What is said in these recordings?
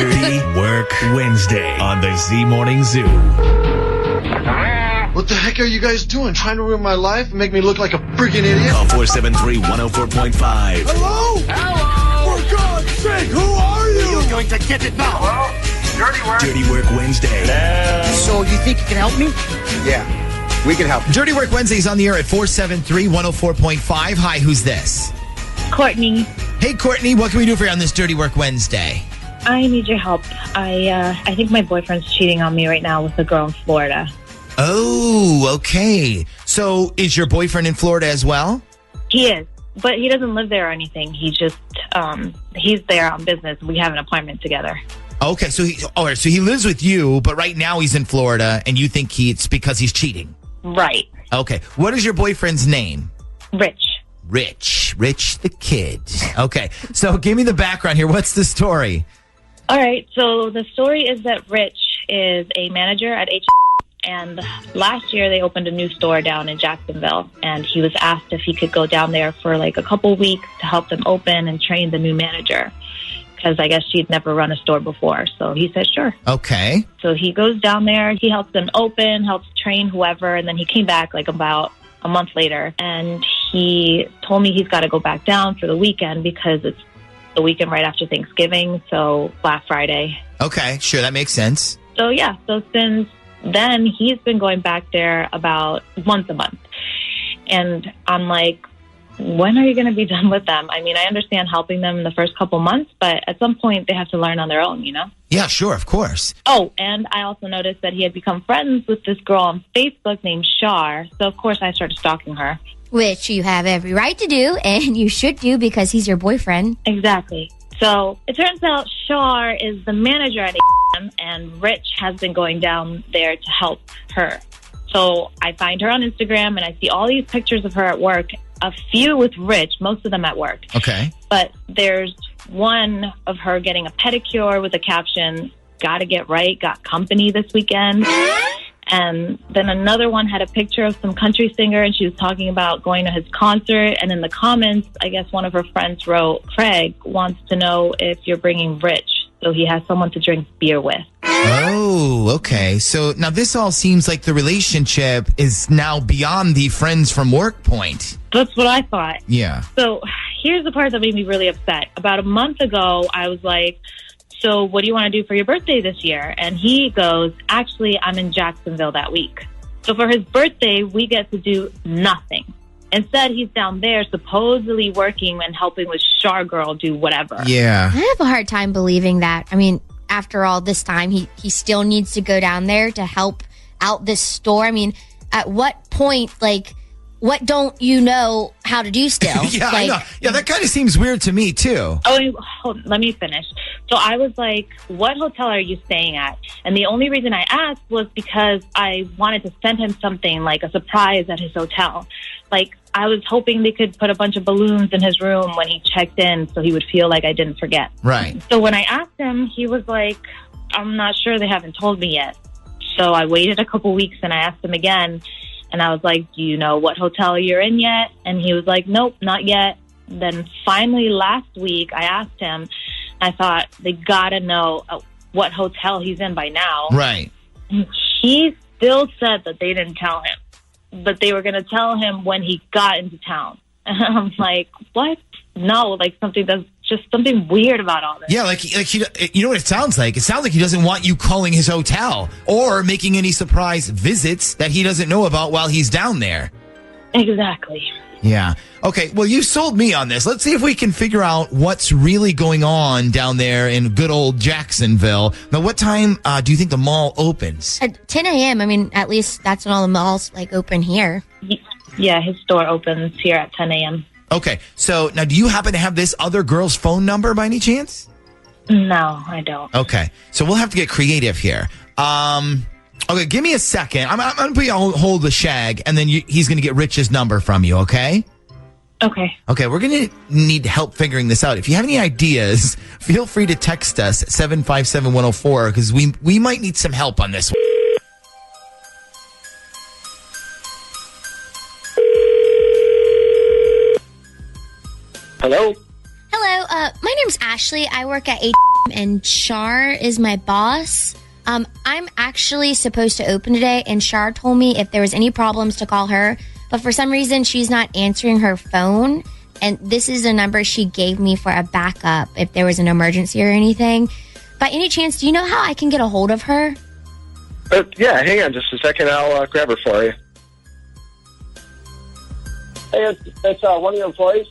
Dirty Work Wednesday on the Z Morning Zoo. What the heck are you guys doing? Trying to ruin my life and make me look like a freaking idiot? Call 473-104.5. Hello? Hello! For God's sake, who are you? You're going to get it now. Hello? Dirty Work. Dirty Work Wednesday. So you think you can help me? Yeah, we can help. Dirty Work Wednesday's on the air at 473-104.5. Hi, who's this? Courtney, Hey, Courtney, what can we do for you on this Dirty Work Wednesday? I need your help. I think my boyfriend's cheating on me right now with a girl in Florida. Oh, okay. So is your boyfriend in Florida as well? He is, but he doesn't live there or anything. He just, he's there on business. We have an apartment together. Okay, so he lives with you, but right now he's in Florida, and you think it's because he's cheating. Right. Okay. What is your boyfriend's name? Rich. Rich the kid. Okay, so give me the background here. What's the story? All right, so the story is that Rich is a manager at H. And last year they opened a new store down in Jacksonville, and he was asked if he could go down there for like a couple weeks to help them open and train the new manager, because I guess she'd never run a store before. So he said, sure. Okay. So he goes down there, he helps them open, helps train whoever, and then he came back like about a month later, and he told me he's got to go back down for the weekend because it's the weekend right after Thanksgiving, so Black Friday. Okay, sure, that makes sense. So yeah, so since then he's been going back there about once a month. And I'm like, when are you going to be done with them? I mean, I understand helping them in the first couple months, but at some point they have to learn on their own, you know? Yeah, sure, of course. Oh, and I also noticed that he had become friends with this girl on Facebook named Shar. So of course I started stalking her. Which you have every right to do, and you should do because he's your boyfriend. Exactly. So it turns out Shar is the manager at A&M, and Rich has been going down there to help her. So I find her on Instagram, and I see all these pictures of her at work, a few with Rich, most of them at work. Okay. But there's one of her getting a pedicure with a caption, "Gotta get right, got company this weekend." And then another one had a picture of some country singer, and she was talking about going to his concert. And in the comments, I guess one of her friends wrote, "Craig wants to know if you're bringing Rich, so he has someone to drink beer with." Oh, okay. So now this all seems like the relationship is now beyond the friends from work point. That's what I thought. Yeah. So here's the part that made me really upset. About a month ago, I was like, so what do you want to do for your birthday this year? And he goes, actually, I'm in Jacksonville that week. So for his birthday, we get to do nothing. Instead, he's down there supposedly working and helping with Shar Girl do whatever. Yeah. I have a hard time believing that. I mean, after all this time, he still needs to go down there to help out this store. I mean, at what point, like, what don't you know how to do still? Yeah, like, I know. Yeah, that kind of seems weird to me, too. Let me finish. So I was like, what hotel are you staying at? And the only reason I asked was because I wanted to send him something like a surprise at his hotel. Like, I was hoping they could put a bunch of balloons in his room when he checked in so he would feel like I didn't forget. Right. So when I asked him, he was like, I'm not sure, they haven't told me yet. So I waited a couple weeks and I asked him again. And I was like, do you know what hotel you're in yet? And he was like, nope, not yet. Then finally last week, I asked him. I thought, they got to know what hotel he's in by now. Right. He still said that they didn't tell him, but they were going to tell him when he got into town. And I'm like, what? No, like there's just something weird about all this. Yeah, like he, you know what it sounds like? It sounds like he doesn't want you calling his hotel or making any surprise visits that he doesn't know about while he's down there. Exactly. Yeah. Okay, well, you sold me on this. Let's see if we can figure out what's really going on down there in good old Jacksonville. Now, what time do you think the mall opens? At 10 a.m. I mean, at least that's when all the malls like open here. Yeah, his store opens here at 10 a.m. Okay, so now do you happen to have this other girl's phone number by any chance? No, I don't. Okay, so we'll have to get creative here. Okay, give me a second. I'm going to put you on hold the shag, and then he's going to get Rich's number from you, okay? Okay. Okay, we're going to need help figuring this out. If you have any ideas, feel free to text us at 757-104, because we might need some help on this one. Hello? Hello, my name's Ashley. I work at a and Shar is my boss. I'm actually supposed to open today, and Shar told me if there was any problems to call her, but for some reason she's not answering her phone, and this is a number she gave me for a backup if there was an emergency or anything. By any chance, do you know how I can get a hold of her? Yeah, hang on just a second. I'll grab her for you. Hey, it's one of your employees.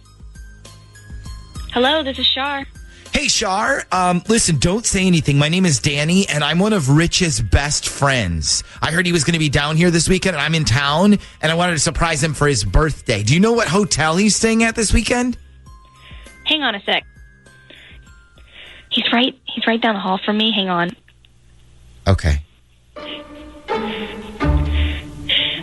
Hello, this is Shar. Hey, Shar. Listen, don't say anything. My name is Danny, and I'm one of Rich's best friends. I heard he was going to be down here this weekend, and I'm in town, and I wanted to surprise him for his birthday. Do you know what hotel he's staying at this weekend? Hang on a sec. He's right down the hall from me. Hang on. Okay.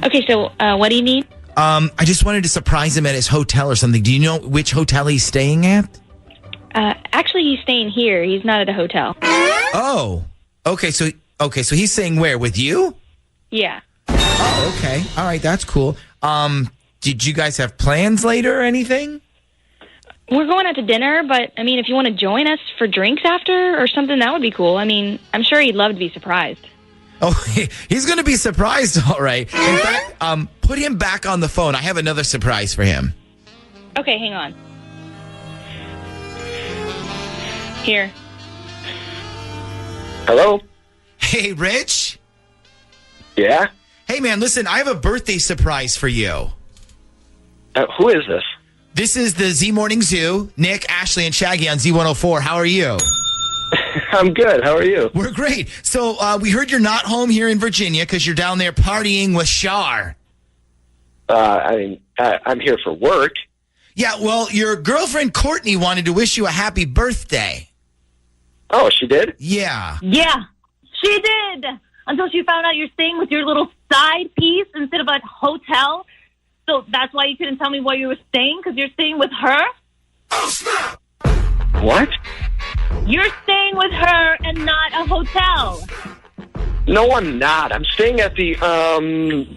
Okay, so what do you need? I just wanted to surprise him at his hotel or something. Do you know which hotel he's staying at? Actually, he's staying here. He's not at a hotel. Oh, okay. So he's staying where, with you? Yeah. Oh, okay. All right, that's cool. Did you guys have plans later or anything? We're going out to dinner, but, I mean, if you want to join us for drinks after or something, that would be cool. I mean, I'm sure he'd love to be surprised. Oh, he's going to be surprised, all right. In fact, put him back on the phone. I have another surprise for him. Okay, hang on. Here. Hello? Hey, Rich? Yeah? Hey, man, listen, I have a birthday surprise for you. Who is this? This is the Z Morning Zoo. Nick, Ashley, and Shaggy on Z104. How are you? I'm good. How are you? We're great. So we heard you're not home here in Virginia because you're down there partying with Shar. I'm here for work. Yeah, well, your girlfriend Courtney wanted to wish you a happy birthday. Oh, she did? Yeah. Yeah, she did. Until she found out you're staying with your little side piece instead of a hotel. So that's why you couldn't tell me where you were staying, because you're staying with her? What? You're staying with her and not a hotel. No, I'm not. I'm staying at the, I'm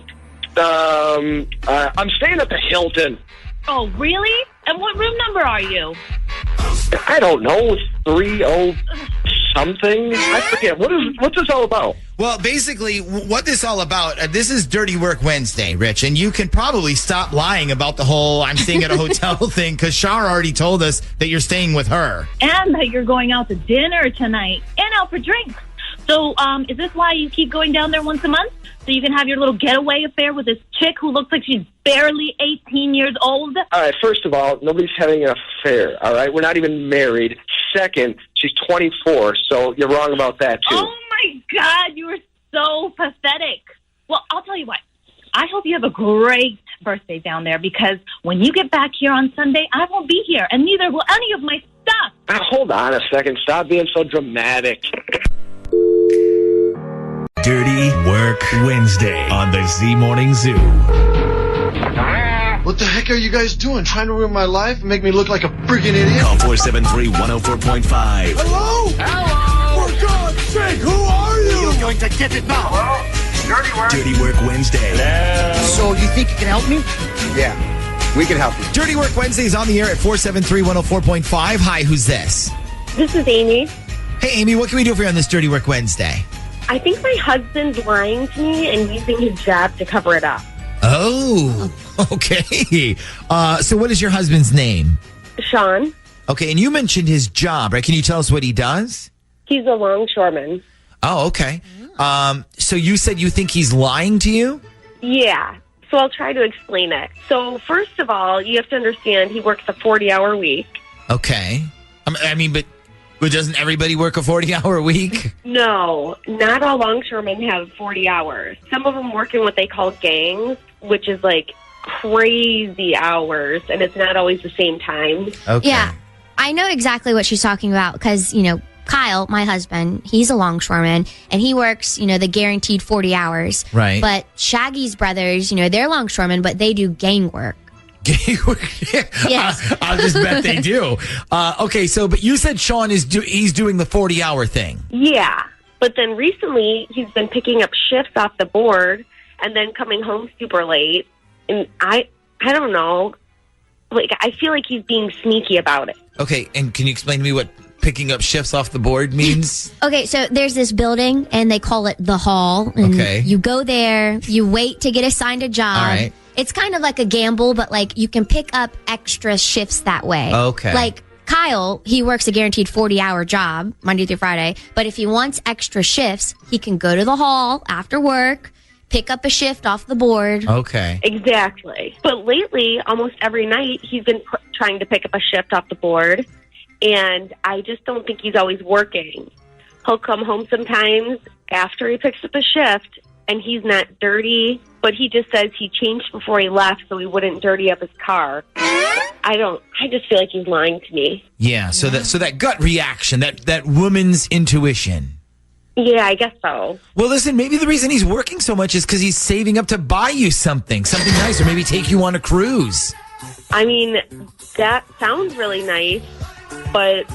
staying at the Hilton. Oh, really? And what room number are you? I don't know, 30 something. I forget. What's this all about? Well, basically, what this all about, this is Dirty Work Wednesday, Rich, and you can probably stop lying about the whole I'm staying at a hotel thing, because Shar already told us that you're staying with her. And that you're going out to dinner tonight and out for drinks. So, is this why you keep going down there once a month? So you can have your little getaway affair with this chick who looks like she's barely 18 years old? All right, first of all, nobody's having an affair, all right? We're not even married. Second, she's 24, so you're wrong about that, too. Oh, my God, you are so pathetic. Well, I'll tell you what. I hope you have a great birthday down there, because when you get back here on Sunday, I won't be here, and neither will any of my stuff. Hold on a second. Stop being so dramatic. Dirty Work Wednesday on the Z Morning Zoo. What the heck are you guys doing? Trying to ruin my life and make me look like a freaking idiot? Call 473-104.5. Hello? For God's sake, who are you? You're going to get it now. Dirty Work Wednesday. So you think you can help me? Yeah, we can help you. Dirty Work Wednesday is on the air at 473-104.5. Hi, who's this? This is Amy. Hey, Amy, what can we do for you on this Dirty Work Wednesday? I think my husband's lying to me and using his job to cover it up. Oh, okay. So what is your husband's name? Sean, Okay, and you mentioned his job, right? Can you tell us what he does? he's a longshoreman. Oh, okay. So you said you think he's lying to you? Yeah, so I'll try to explain it. So first of all, you have to understand he works a 40-hour week. Okay. I mean, but doesn't everybody work a 40-hour week? No, not all longshoremen have 40 hours. Some of them work in what they call gangs, which is like crazy hours, and it's not always the same time. Okay. Yeah, I know exactly what she's talking about because, Kyle, my husband, he's a longshoreman and he works, the guaranteed 40 hours. Right. But Shaggy's brothers, they're longshoremen, but they do gang work. Yes. I'll just bet they do. Okay, but you said Sean he's doing the 40-hour thing. Yeah, but then recently he's been picking up shifts off the board and then coming home super late. And I don't know. Like, I feel like he's being sneaky about it. Okay, and can you explain to me what picking up shifts off the board means? Okay, so there's this building, and they call it the hall. And Okay. you go there, you wait to get assigned a job. All right. It's kind of like a gamble, but like you can pick up extra shifts that way. Okay. Like Kyle, he works a guaranteed 40-hour job, Monday through Friday. But if he wants extra shifts, he can go to the hall after work, pick up a shift off the board. Okay. Exactly. But lately, almost every night, he's been trying to pick up a shift off the board, and I just don't think he's always working. He'll come home sometimes after he picks up a shift, and he's not dirty, but he just says he changed before he left so he wouldn't dirty up his car. I just feel like he's lying to me. Yeah, so that gut reaction, that woman's intuition. Yeah, I guess so. Well, listen, maybe the reason he's working so much is because he's saving up to buy you something nice, or maybe take you on a cruise. I mean, that sounds really nice, but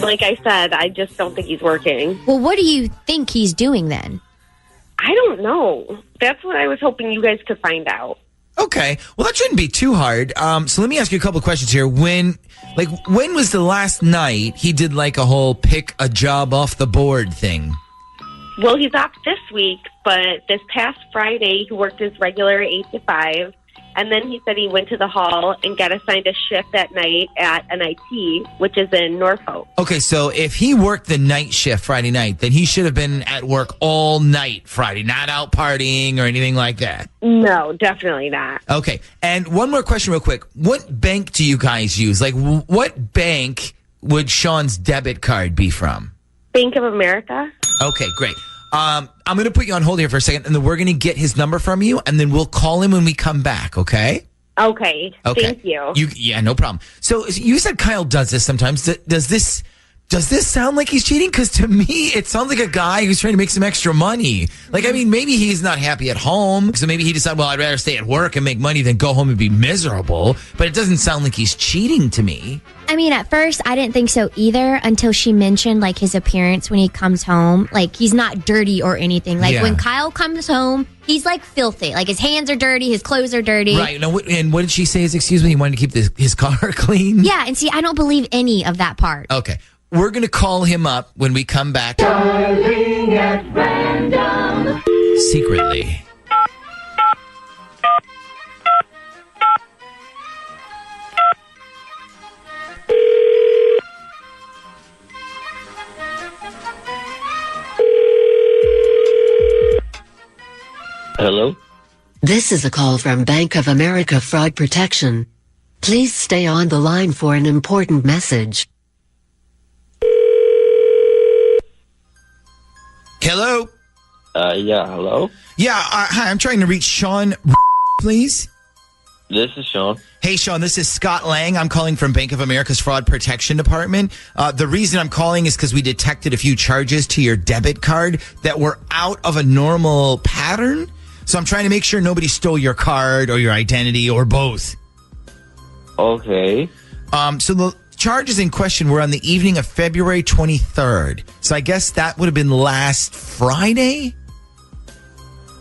like I said, I just don't think he's working. Well, what do you think he's doing then? I don't know. That's what I was hoping you guys could find out. Okay. Well, that shouldn't be too hard. So let me ask you a couple of questions here. When was the last night he did like a whole pick a job off the board thing? Well, he's off this week, but this past Friday, he worked his regular 8 to 5. And then he said he went to the hall and got assigned a shift that night at NIT, which is in Norfolk. Okay, so if he worked the night shift Friday night, then he should have been at work all night Friday, not out partying or anything like that. No, definitely not. Okay, and one more question real quick. What bank do you guys use? Like, what bank would Sean's debit card be from? Bank of America. Okay, great. I'm going to put you on hold here for a second, and then we're going to get his number from you, and then we'll call him when we come back, okay? Okay. Thank you. Yeah, no problem. So you said Kyle does this sometimes. Does this sound like he's cheating? Because to me, it sounds like a guy who's trying to make some extra money. Like, I mean, maybe he's not happy at home, so maybe he decided, well, I'd rather stay at work and make money than go home and be miserable. But it doesn't sound like he's cheating to me. I mean, at first, I didn't think so either until she mentioned, like, his appearance when he comes home. Like, he's not dirty or anything. Like, when Kyle comes home, he's, like, filthy. Like, his hands are dirty, his clothes are dirty. Right. Now, and what did she say? Excuse me, he wanted to keep his car clean? Yeah, and see, I don't believe any of that part. Okay. We're going to call him up when we come back. Darling at random. Secretly. Hello? This is a call from Bank of America Fraud Protection. Please stay on the line for an important message. Hello? Yeah, hello? Yeah, hi, I'm trying to reach Sean, please. This is Sean. Hey, Sean, this is Scott Lang. I'm calling from Bank of America's Fraud Protection Department. The reason I'm calling is because we detected a few charges to your debit card that were out of a normal pattern. So I'm trying to make sure nobody stole your card or your identity or both. Okay. So the charges in question were on the evening of February 23rd. So I guess that would have been last Friday?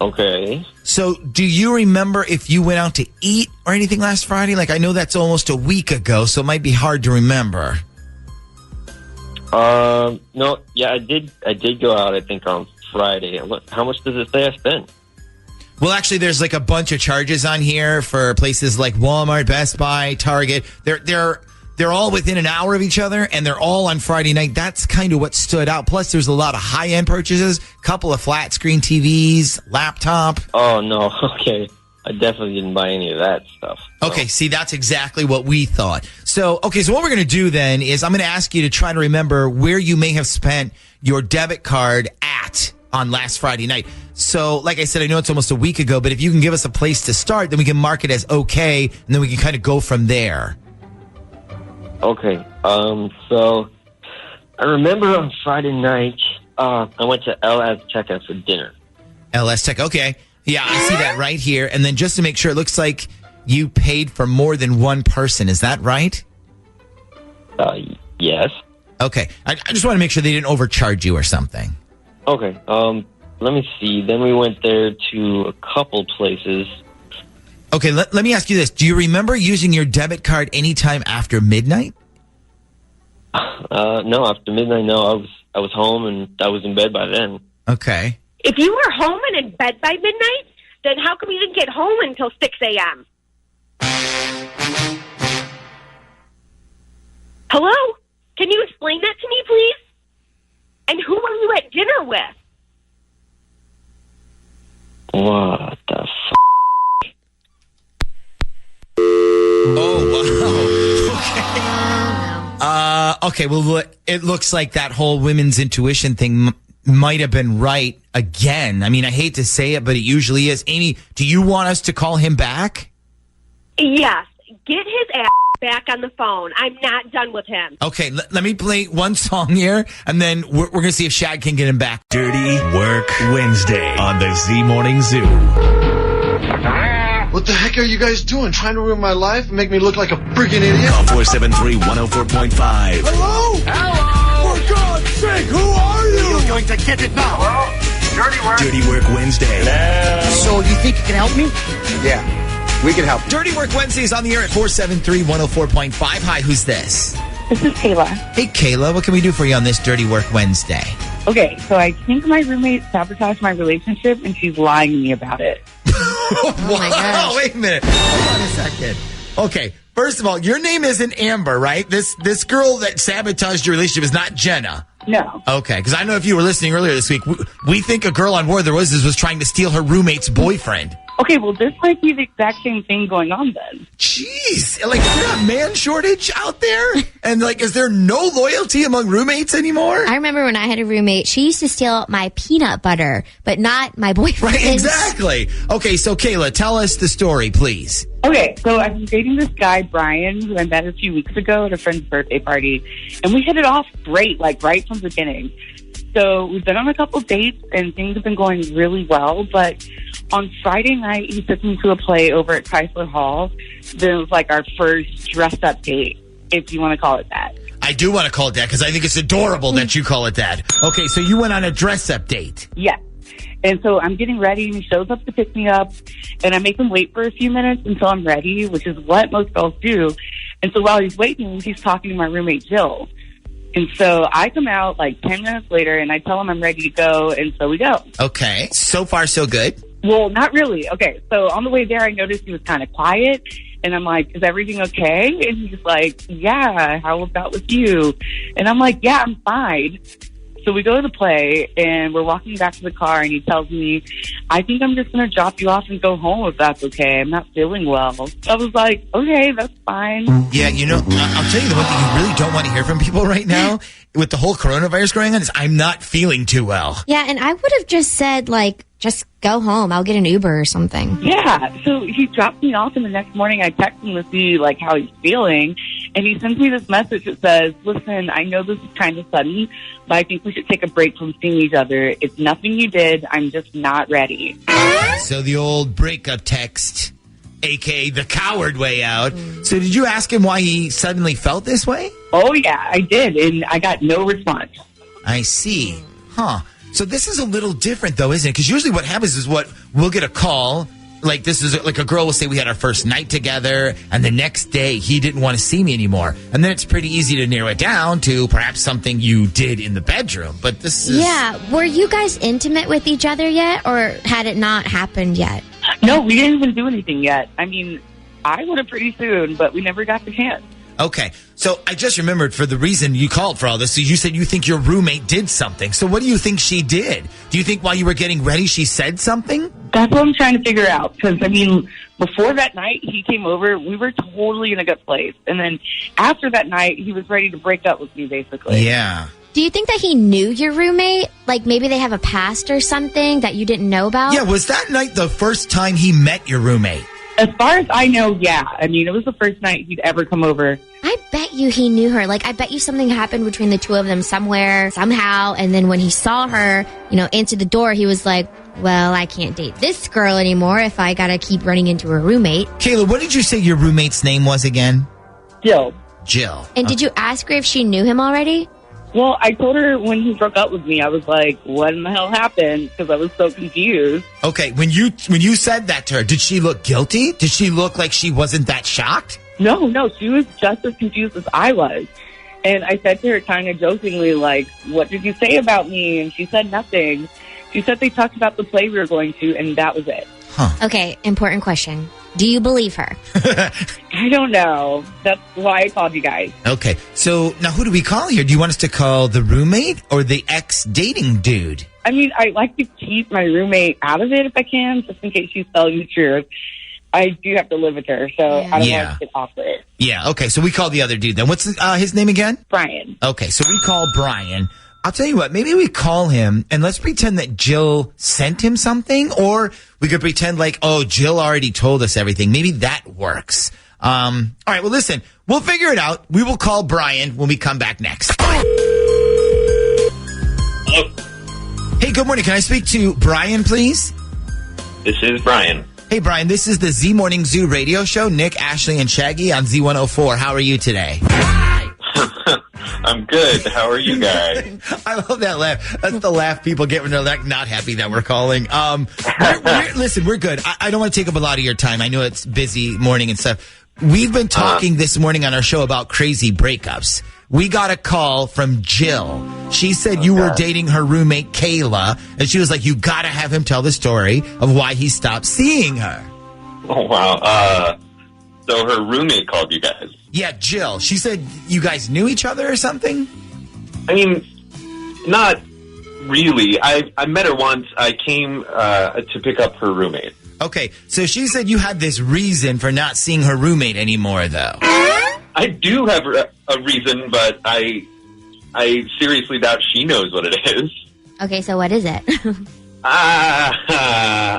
Okay. So do you remember if you went out to eat or anything last Friday? Like, I know that's almost a week ago, so it might be hard to remember. No, yeah, I did go out, I think, on Friday. How much does it say I spent? Well, actually, there's like a bunch of charges on here for places like Walmart, Best Buy, Target. They're all within an hour of each other, and they're all on Friday night. That's kind of what stood out. Plus, there's a lot of high-end purchases, couple of flat-screen TVs, laptop. Oh, no, okay. I definitely didn't buy any of that stuff. So. Okay, see, that's exactly what we thought. So what we're going to do then is I'm going to ask you to try to remember where you may have spent your debit card at on last Friday night. So, like I said, I know it's almost a week ago, but if you can give us a place to start, then we can mark it as okay, and then we can kind of go from there. Okay, so I remember on Friday night, I went to LS Checkout for dinner. LS Tech, okay. Yeah, I see that right here. And then just to make sure, it looks like you paid for more than one person. Is that right? Yes. Okay. I just want to make sure they didn't overcharge you or something. Okay, let me see. Then we went there to a couple places. Okay, let me ask you this. Do you remember using your debit card anytime after midnight? No, after midnight, no. I was home and I was in bed by then. Okay. If you were home and in bed by midnight, then how come you didn't get home until 6 a.m.? Hello? Can you explain that to me, please? And who were you at dinner with? What the f***? Oh, wow. Okay, well, it looks like that whole women's intuition thing might have been right again. I mean, I hate to say it, but it usually is. Amy, do you want us to call him back? Yes. Get his ass back on the phone. I'm not done with him. Okay, let me play one song here, and then we're going to see if Shag can get him back. Dirty Work Wednesday on the Z Morning Zoo. What the heck are you guys doing? Trying to ruin my life and make me look like a freaking idiot? Call 473-104.5. Hello? Hello? For God's sake, who are you? You're going to get it now. Well, Dirty Work Wednesday. So you think you can help me? Yeah, we can help you. Dirty Work Wednesday is on the air at 473-104.5. Hi, who's this? This is Kayla. Hey, Kayla, what can we do for you on this Dirty Work Wednesday? Okay, so I think my roommate sabotaged my relationship and she's lying to me about it. Oh my gosh. Wait a minute. Hold on a second. Okay, first of all, your name isn't Amber, right? This girl that sabotaged your relationship is not Jenna. No. Okay, because I know if you were listening earlier this week, we think a girl on War There was trying to steal her roommate's boyfriend. Okay, well, this might be the exact same thing going on then. Jeez, like, is there a man shortage out there? And, like, is there no loyalty among roommates anymore? I remember when I had a roommate, she used to steal my peanut butter, but not my boyfriend. Right, exactly. Okay, so, Kayla, tell us the story, please. Okay, so I've been dating this guy, Brian, who I met a few weeks ago at a friend's birthday party, and we hit it off great, like, right from the beginning. So we've been on a couple dates, and things have been going really well, but on Friday night, he took me to a play over at Chrysler Hall. It was like our first dressed-up date, if you want to call it that. I do want to call it that because I think it's adorable that you call it that. Okay, so you went on a dress-up date. Yes. And so I'm getting ready, and he shows up to pick me up, and I make him wait for a few minutes until I'm ready, which is what most girls do. And so while he's waiting, he's talking to my roommate, Jill. And so I come out like 10 minutes later, and I tell him I'm ready to go, and so we go. Okay. So far, so good? Well, not really. Okay, so on the way there, I noticed he was kind of quiet, and I'm like, is everything okay? And he's like, yeah, how about with you? And I'm like, yeah, I'm fine. So we go to the play, and we're walking back to the car, and he tells me, I think I'm just going to drop you off and go home if that's okay. I'm not feeling well. I was like, okay, that's fine. Yeah, you know, I'll tell you the one thing you really don't want to hear from people right now with the whole coronavirus going on is I'm not feeling too well. Yeah, and I would have just said, like, just go home. I'll get an Uber or something. Yeah, so he dropped me off, and the next morning I text him to see, like, how he's feeling. And he sends me this message that says, listen, I know this is kind of sudden, but I think we should take a break from seeing each other. It's nothing you did. I'm just not ready. So the old breakup text, a.k.a. the coward way out. So did you ask him why he suddenly felt this way? Oh, yeah, I did, and I got no response. I see. Huh. So this is a little different, though, isn't it? Because usually what happens is we'll get a call. Like, this is like a girl will say we had our first night together, and the next day he didn't want to see me anymore. And then it's pretty easy to narrow it down to perhaps something you did in the bedroom. But this is... Yeah. Were you guys intimate with each other yet, or had it not happened yet? No, we didn't even do anything yet. I mean, I would have pretty soon, but we never got the chance. Okay, so I just remembered for the reason you called for all this. So you said you think your roommate did something. So what do you think she did? Do you think while you were getting ready, she said something? That's what I'm trying to figure out. Because, I mean, before that night he came over, we were totally in a good place. And then after that night, he was ready to break up with me, basically. Yeah. Do you think that he knew your roommate? Like maybe they have a past or something that you didn't know about? Yeah, was that night the first time he met your roommate? As far as I know, yeah. I mean, it was the first night he'd ever come over. I bet you he knew her. Like, I bet you something happened between the two of them somewhere, somehow. And then when he saw her, answer the door, he was like, well, I can't date this girl anymore if I got to keep running into her roommate. Kayla, what did you say your roommate's name was again? Jill. Jill. And did you ask her if she knew him already? Well, I told her when he broke up with me, I was like, what in the hell happened? Because I was so confused. Okay, when you said that to her, did she look guilty? Did she look like she wasn't that shocked? No, she was just as confused as I was. And I said to her kind of jokingly, like, what did you say about me? And she said nothing. She said they talked about the play we were going to, and that was it. Huh. Okay, important question. Do you believe her? I don't know. That's why I called you guys. Okay, so now who do we call here? Do you want us to call the roommate or the ex-dating dude? I mean, I like to keep my roommate out of it if I can, just in case she's telling the truth. I do have to live with her, so I don't want to get awkward. Yeah, okay, so we call the other dude then. What's his name again? Brian. Okay, so we call Brian. I'll tell you what, maybe we call him and let's pretend that Jill sent him something, or we could pretend like, oh, Jill already told us everything. Maybe that works. All right, well, listen, we'll figure it out. We will call Brian when we come back next. Hello. Hey, good morning. Can I speak to Brian, please? This is Brian. Hey, Brian, this is the Z Morning Zoo radio show. Nick, Ashley, and Shaggy on Z104. How are you today? I'm good. How are you guys? I love that laugh. That's the laugh people get when they're like not happy that we're calling. Listen, we're good. I don't want to take up a lot of your time. I know it's busy morning and stuff. We've been talking this morning on our show about crazy breakups. We got a call from Jill. She said you were dating her roommate, Kayla, and she was like, you got to have him tell the story of why he stopped seeing her. Oh, wow. So her roommate called you guys? Yeah, Jill. She said you guys knew each other or something? I mean, not really. I met her once. I came to pick up her roommate. Okay, so she said you had this reason for not seeing her roommate anymore, though. I do have a reason, but I seriously doubt she knows what it is. Okay, so what is it? I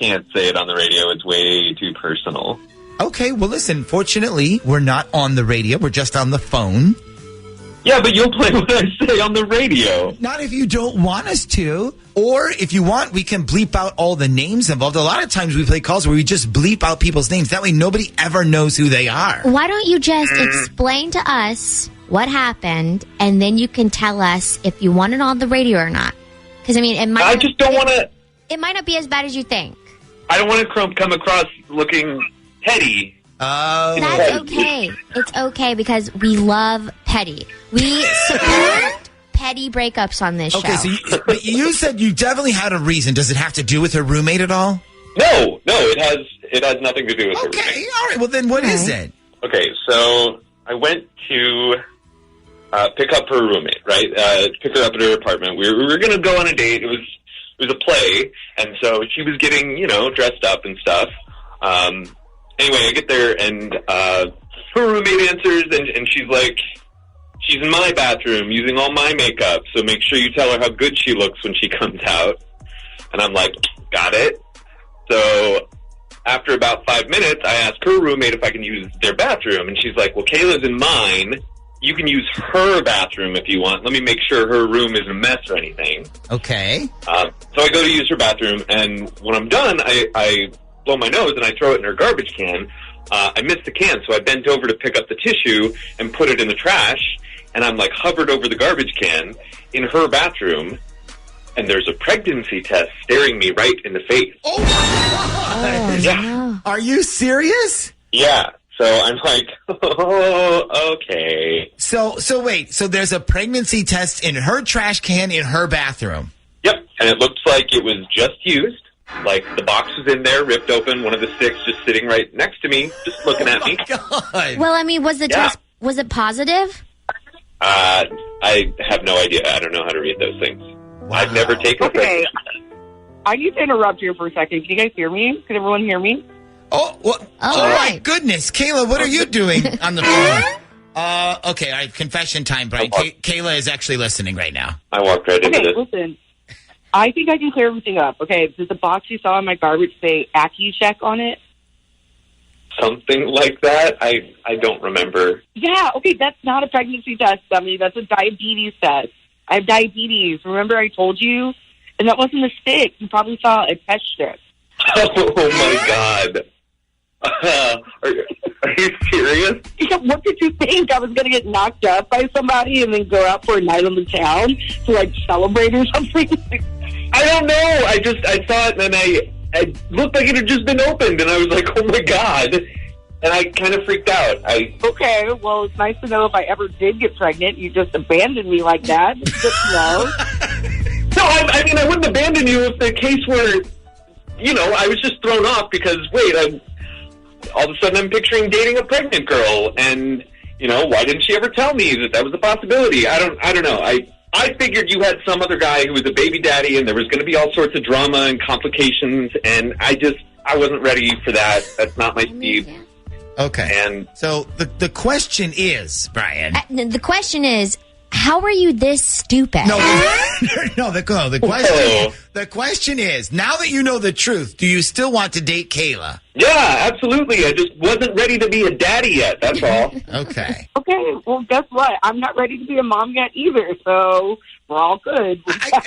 can't say it on the radio. It's way too personal. Okay, well, listen, fortunately, we're not on the radio. We're just on the phone. Yeah, but you'll play what I say on the radio. Not if you don't want us to. Or if you want, we can bleep out all the names involved. A lot of times we play calls where we just bleep out people's names. That way nobody ever knows who they are. Why don't you just explain to us what happened, and then you can tell us if you want it on the radio or not. Because, I mean, it might I just don't want to... It might not be as bad as you think. I don't want to come across looking petty. That's okay. It's okay because we love petty. We support petty breakups on this show. Okay, so you said you definitely had a reason. Does it have to do with her roommate at all? No, it has nothing to do with her roommate. Okay, all right. Well, then what is it? Okay, so I went to pick up her roommate, right? Pick her up at her apartment. We were going to go on a date. It was a play, and so she was getting, dressed up and stuff. Anyway, I get there, and her roommate answers, and she's like, she's in my bathroom using all my makeup, so make sure you tell her how good she looks when she comes out. And I'm like, got it. So after about 5 minutes, I ask her roommate if I can use their bathroom, and she's like, well, Kayla's in mine. You can use her bathroom if you want. Let me make sure her room isn't a mess or anything. Okay. So I go to use her bathroom, and when I'm done, I blow my nose and I throw it in her garbage can. I missed the can, so I bent over to pick up the tissue and put it in the trash, and I'm like hovered over the garbage can in her bathroom, and there's a pregnancy test staring me right in the face. Oh, my God. Yeah. No. Are you serious? Yeah. So I'm like, oh, okay. So wait, so there's a pregnancy test in her trash can in her bathroom? Yep, and it looks like it was just used. Like, the box was in there, ripped open, one of the sticks just sitting right next to me, just looking at me. God. Well, I mean, was the test, was it positive? I have no idea. I don't know how to read those things. Wow. I've never taken Okay. I need to interrupt here for a second. Can you guys hear me? Can everyone hear me? Oh, my goodness. Kayla, what are you doing on the phone? Okay, all right, confession time, Brian. Kayla is actually listening right now. I walked right into this. Okay, listen. I think I can clear everything up. Okay, does the box you saw in my garbage say AccuCheck on it? Something like that? I don't remember. Yeah, okay, that's not a pregnancy test, dummy. That's a diabetes test. I have diabetes. Remember I told you? And that wasn't a stick. You probably saw a test strip. Oh, my God. Are you serious? Yeah, what did you think? I was going to get knocked up by somebody and then go out for a night on the town to, like, celebrate or something? I don't know. I saw it, and then I looked like it had just been opened, and I was like, oh, my God. and I kind of freaked out. Okay, well, it's nice to know if I ever did get pregnant. You just abandoned me like that. It's good to know. No, I mean, I wouldn't abandon you if the case were, I was just thrown off because, all of a sudden I'm picturing dating a pregnant girl, and, why didn't she ever tell me that was a possibility? I don't know. I figured you had some other guy who was a baby daddy, and there was going to be all sorts of drama and complications, and I wasn't ready for that. That's not my speed. Okay. And so the question is, Brian. The question is, how are you this stupid? No, the question is, now that you know the truth, do you still want to date Kayla? Yeah, absolutely. I just wasn't ready to be a daddy yet, that's all. Okay. Okay, well, guess what? I'm not ready to be a mom yet either, so we're all good. I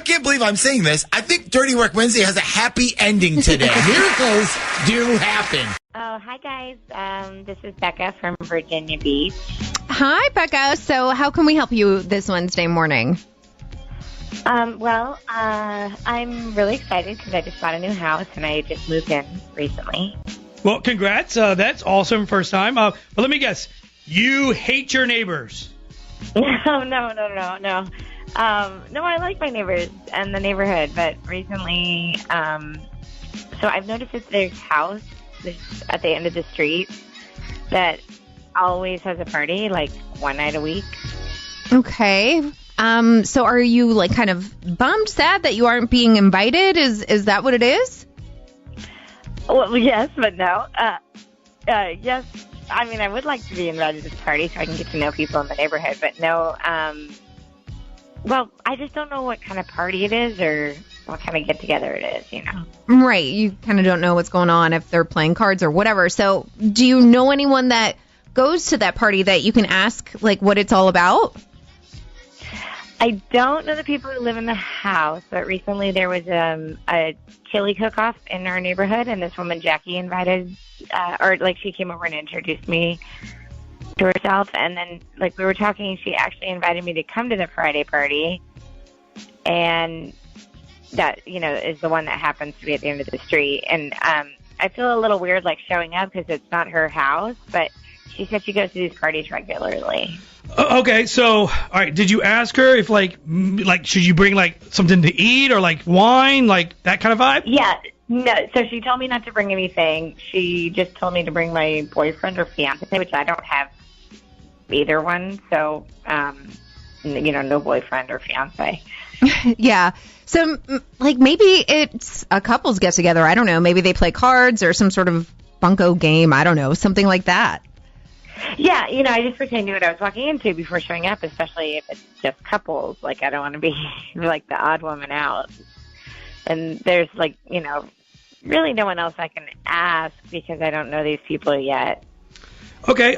can't believe I'm saying this. I think Dirty Work Wednesday has a happy ending today. Miracles do happen. Oh, hi, guys. This is Becca from Virginia Beach. Hi, Becca. So how can we help you this Wednesday morning? I'm really excited because I just bought a new house and I just moved in recently. Well, congrats. That's awesome. First time. But let me guess. You hate your neighbors. No. No, I like my neighbors and the neighborhood, but recently, so I've noticed that there's house at the end of the street that always has a party, like one night a week. Okay. So are you like kind of bummed, sad that you aren't being invited? Is that what it is? Well, yes, but no. Yes. I mean, I would like to be invited to this party so I can get to know people in the neighborhood, but no. Well, I just don't know what kind of party it is or what kind of get-together it is, Right. You kind of don't know what's going on, if they're playing cards or whatever. So do you know anyone that goes to that party that you can ask, like, what it's all about? I don't know the people who live in the house, but recently there was a chili cook-off in our neighborhood, and this woman, Jackie, invited, she came over and introduced me to herself, and then, we were talking, she actually invited me to come to the Friday party, and that, is the one that happens to be at the end of the street, and I feel a little weird, showing up because it's not her house, but she said she goes to these parties regularly. Okay, so, all right, did you ask her if, should you bring, something to eat or, wine, that kind of vibe? Yeah, no, so she told me not to bring anything. She just told me to bring my boyfriend or fiance, which I don't have either one, so, no boyfriend or fiance. Yeah, so, maybe it's a couple's get-together. I don't know, maybe they play cards or some sort of bunko game, I don't know, something like that. Yeah, I just wish I knew what I was walking into before showing up, especially if it's just couples. I don't want to be, the odd woman out. And there's, really no one else I can ask because I don't know these people yet. Okay,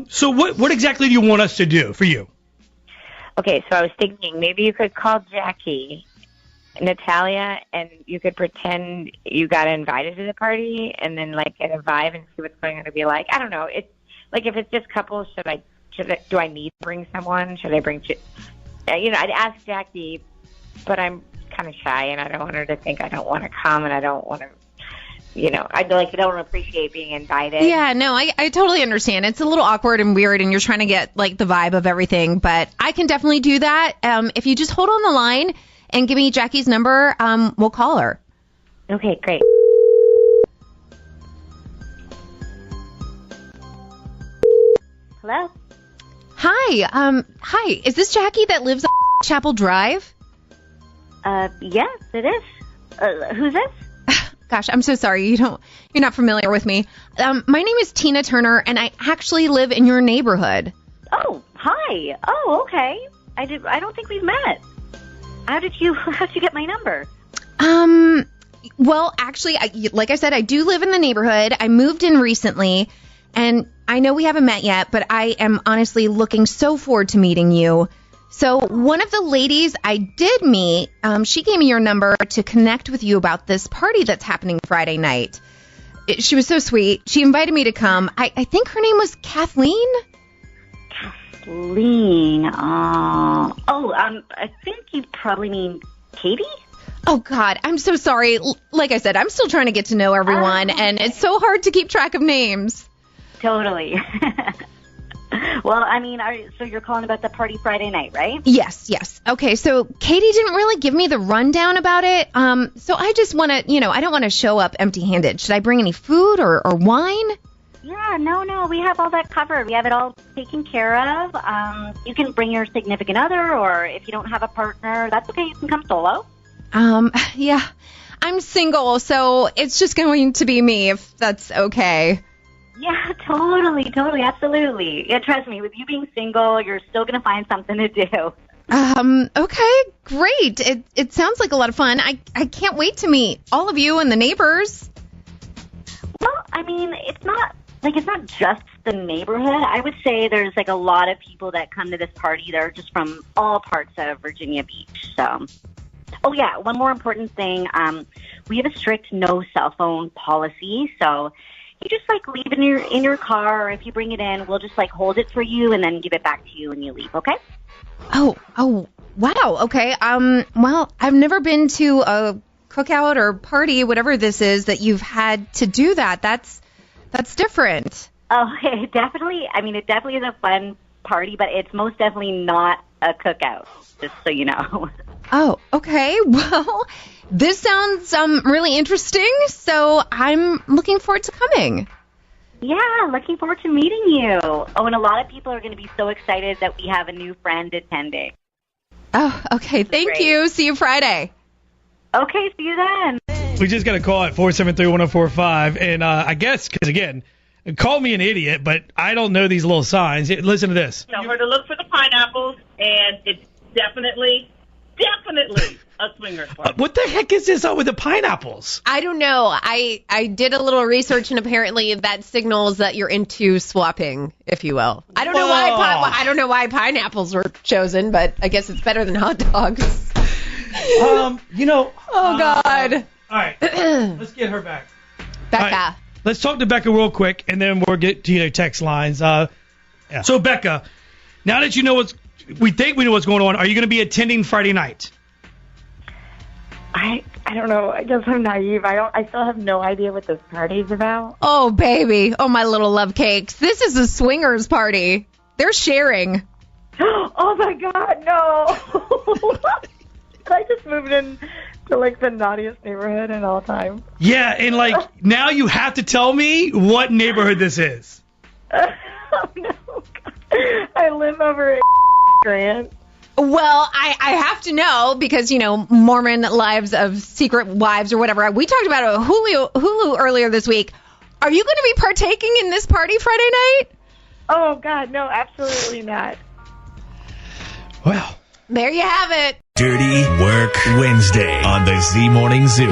so what exactly do you want us to do for you? Okay, so I was thinking maybe you could call Jackie, Natalia, and you could pretend you got invited to the party and then, get a vibe and see what's going to be like. I don't know. It's if it's just couples, do I need to bring someone? Should I bring, I'd ask Jackie, but I'm kind of shy and I don't want her to think I don't want to come and I don't want to, I don't appreciate being invited. Yeah, no, I totally understand. It's a little awkward and weird and you're trying to get the vibe of everything, but I can definitely do that. If you just hold on the line and give me Jackie's number, we'll call her. Okay, great. Hello? Hi, is this Jackie that lives on Chapel Drive? Yes, it is. Who's this? Gosh, I'm so sorry. You're not familiar with me. My name is Tina Turner, and I actually live in your neighborhood. Oh, hi. Oh, okay. I don't think we've met. How'd you get my number? Well, actually, like I said, I do live in the neighborhood. I moved in recently, and I know we haven't met yet, but I am honestly looking so forward to meeting you. So one of the ladies I did meet, she gave me your number to connect with you about this party that's happening Friday night. She was so sweet. She invited me to come. I think her name was Kathleen. Kathleen. I think you probably mean Katie? Oh, God, I'm so sorry. Like I said, I'm still trying to get to know everyone, and it's so hard to keep track of names. Totally. Well, I mean, so you're calling about the party Friday night, right? Yes. Okay, so Katie didn't really give me the rundown about it. So I just want to, I don't want to show up empty-handed. Should I bring any food or wine? Yeah, no, we have all that covered. We have it all taken care of. You can bring your significant other, or if you don't have a partner, that's okay. You can come solo. Yeah, I'm single, so it's just going to be me, if that's okay. Yeah, totally, absolutely. Yeah, trust me, with you being single, you're still going to find something to do. Okay, great. It sounds like a lot of fun. I can't wait to meet all of you and the neighbors. Well, I mean, it's not just the neighborhood. I would say there's a lot of people that come to this party that are just from all parts of Virginia Beach. So, oh yeah, one more important thing. We have a strict no cell phone policy. So you just leave it in your car, or if you bring it in, we'll just hold it for you and then give it back to you when you leave. Okay? Oh, wow. Okay. Well, I've never been to a cookout or party, whatever this is, that you've had to do that. That's different. Oh, it definitely is a fun party, but it's most definitely not a cookout, just so you know. Oh, okay. Well, this sounds really interesting, so I'm looking forward to coming. Yeah, looking forward to meeting you. Oh, and a lot of people are going to be so excited that we have a new friend attending. Oh, okay. Thank you. See you Friday. Okay, see you then. We just got a call at 473-1045, and I guess, because again, call me an idiot, but I don't know these little signs. Listen to this. Tell her to look for the pineapples, and it's definitely a swingers party. What the heck is this up with the pineapples? I don't know. I did a little research, and apparently that signals that you're into swapping, if you will. I don't know why pineapples were chosen, but I guess it's better than hot dogs. Oh God. All right, let's get her back. Becca. Right, let's talk to Becca real quick, and then we'll get to your text lines. So Becca, now that you know we know what's going on, are you going to be attending Friday night? I don't know. I guess I'm naive. I still have no idea what this party's about. Oh, baby. Oh, my little love cakes. This is a swingers party. They're sharing. Oh, my God, no. I just moved in to the naughtiest neighborhood in all time. Yeah, and now you have to tell me what neighborhood this is. Oh, no. God. I live over at Grant. Well, I have to know because, Mormon Lives of Secret Wives or whatever. We talked about a Hulu earlier this week. Are you going to be partaking in this party Friday night? Oh, God, no, absolutely not. Well, there you have it. Dirty Work Wednesday on the Z Morning Zoo.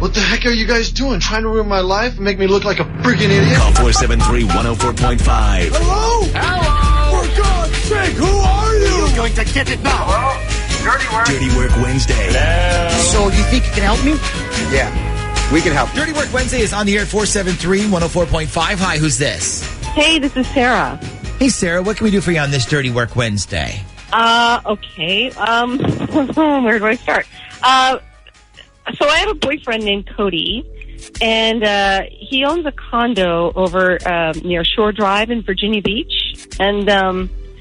What the heck are you guys doing? Trying to ruin my life and make me look like a freaking idiot? Call 473-104.5. Hello? Hello? For God's sake, who are you? You're going to get it now. Hello? Dirty Work Wednesday. So you think you can help me? Yeah, we can help. Dirty Work Wednesday is on the air at 473-104.5. Hi, who's this? Hey, this is Sarah. Hey, Sarah, what can we do for you on this Dirty Work Wednesday? Okay. Where do I start? So I have a boyfriend named Cody, and he owns a condo over near Shore Drive in Virginia Beach. And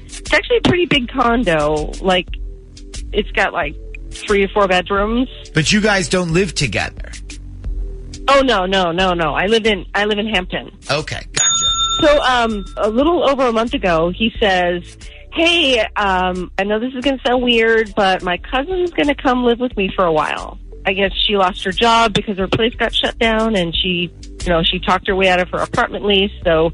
it's actually a pretty big condo. It's got 3 or 4 bedrooms. But you guys don't live together. Oh, no. I live in Hampton. Okay, gotcha. So a little over a month ago, he says, hey, I know this is going to sound weird, but my cousin's going to come live with me for a while. I guess she lost her job because her place got shut down, and she talked her way out of her apartment lease. So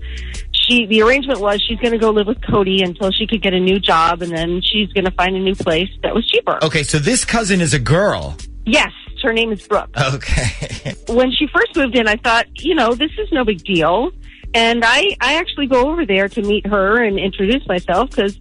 the arrangement was she's going to go live with Cody until she could get a new job, and then she's going to find a new place that was cheaper. Okay, so this cousin is a girl. Yes, her name is Brooke. Okay. When she first moved in, I thought, this is no big deal. And I actually go over there to meet her and introduce myself because,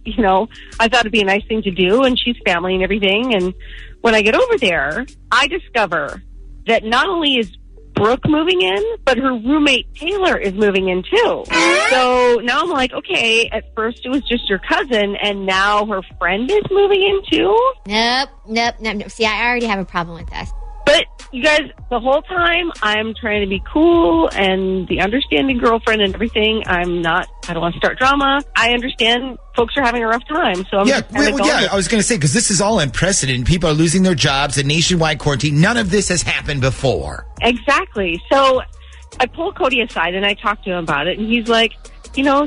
I thought it'd be a nice thing to do, and she's family and everything. And when I get over there, I discover that not only is Brooke moving in, but her roommate Taylor is moving in too. So now I'm like, okay, at first it was just your cousin, and now her friend is moving in too? Nope. See, I already have a problem with this. But you guys, the whole time I'm trying to be cool and the understanding girlfriend and everything. I don't want to start drama. I understand folks are having a rough time. So I was going to say, because this is all unprecedented. People are losing their jobs, a nationwide quarantine. None of this has happened before. Exactly. So I pull Cody aside and I talk to him about it. And he's like,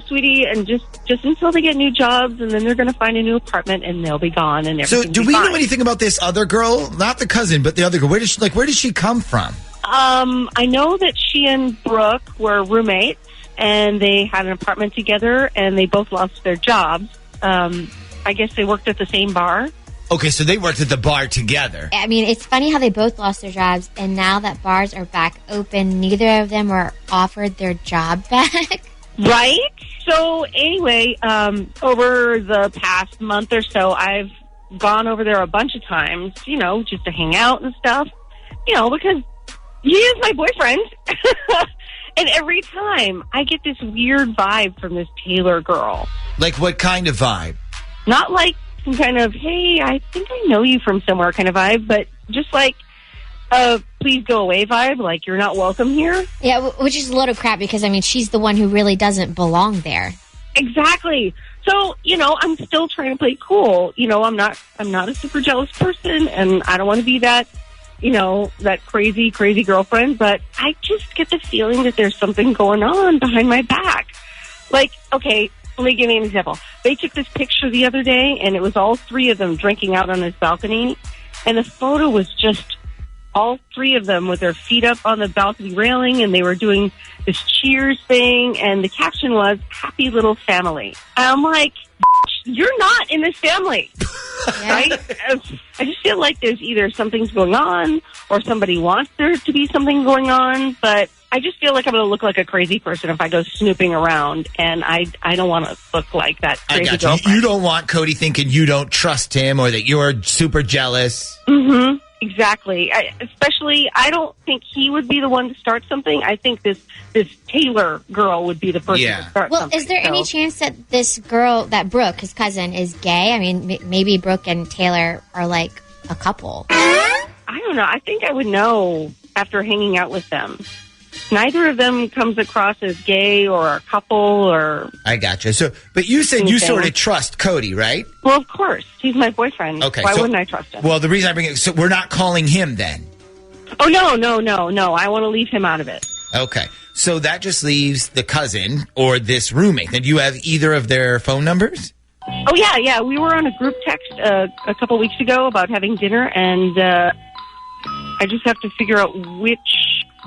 sweetie, and just until they get new jobs, and then they're going to find a new apartment, and they'll be gone, and everything. So, do we know anything about this other girl? Not the cousin, but the other girl. Where does she come from? I know that she and Brooke were roommates, and they had an apartment together, and they both lost their jobs. I guess they worked at the same bar. Okay, so they worked at the bar together. I mean, it's funny how they both lost their jobs, and now that bars are back open, neither of them were offered their job back. Right? So anyway, over the past month or so, I've gone over there a bunch of times, just to hang out and stuff, because he is my boyfriend. And every time I get this weird vibe from this Taylor girl. Like what kind of vibe? Not like some kind of, hey, I think I know you from somewhere kind of vibe, but just like, please go away vibe, like you're not welcome here. Yeah, which is a load of crap because, I mean, she's the one who really doesn't belong there. Exactly. So, I'm still trying to play cool. I'm not a super jealous person, and I don't want to be that, that crazy girlfriend, but I just get the feeling that there's something going on behind my back. Like, okay, let me give you an example. They took this picture the other day, and it was all three of them drinking out on this balcony, and the photo was just all three of them with their feet up on the balcony railing, and they were doing this cheers thing, and the caption was, happy little family. And I'm like, you're not in this family. Right? I just feel like there's either something's going on or somebody wants there to be something going on, but I just feel like I'm going to look like a crazy person if I go snooping around, and I don't want to look like that crazy girlfriend. You don't want Cody thinking you don't trust him or that you're super jealous. Mm-hmm. Exactly. I don't think he would be the one to start something. I think this Taylor girl would be the person to start something. Well, is there any chance that this girl, that Brooke, his cousin, is gay? I mean, maybe Brooke and Taylor are like a couple. I don't know. I think I would know after hanging out with them. Neither of them comes across as gay or a couple or... I gotcha. So, but you said you sort of trust Cody, right? Well, of course. He's my boyfriend. Okay. Why wouldn't I trust him? Well, the reason I bring it... So we're not calling him then? Oh, no. I want to leave him out of it. Okay. So that just leaves the cousin or this roommate. And do you have either of their phone numbers? Oh, yeah. We were on a group text a couple weeks ago about having dinner, and I just have to figure out which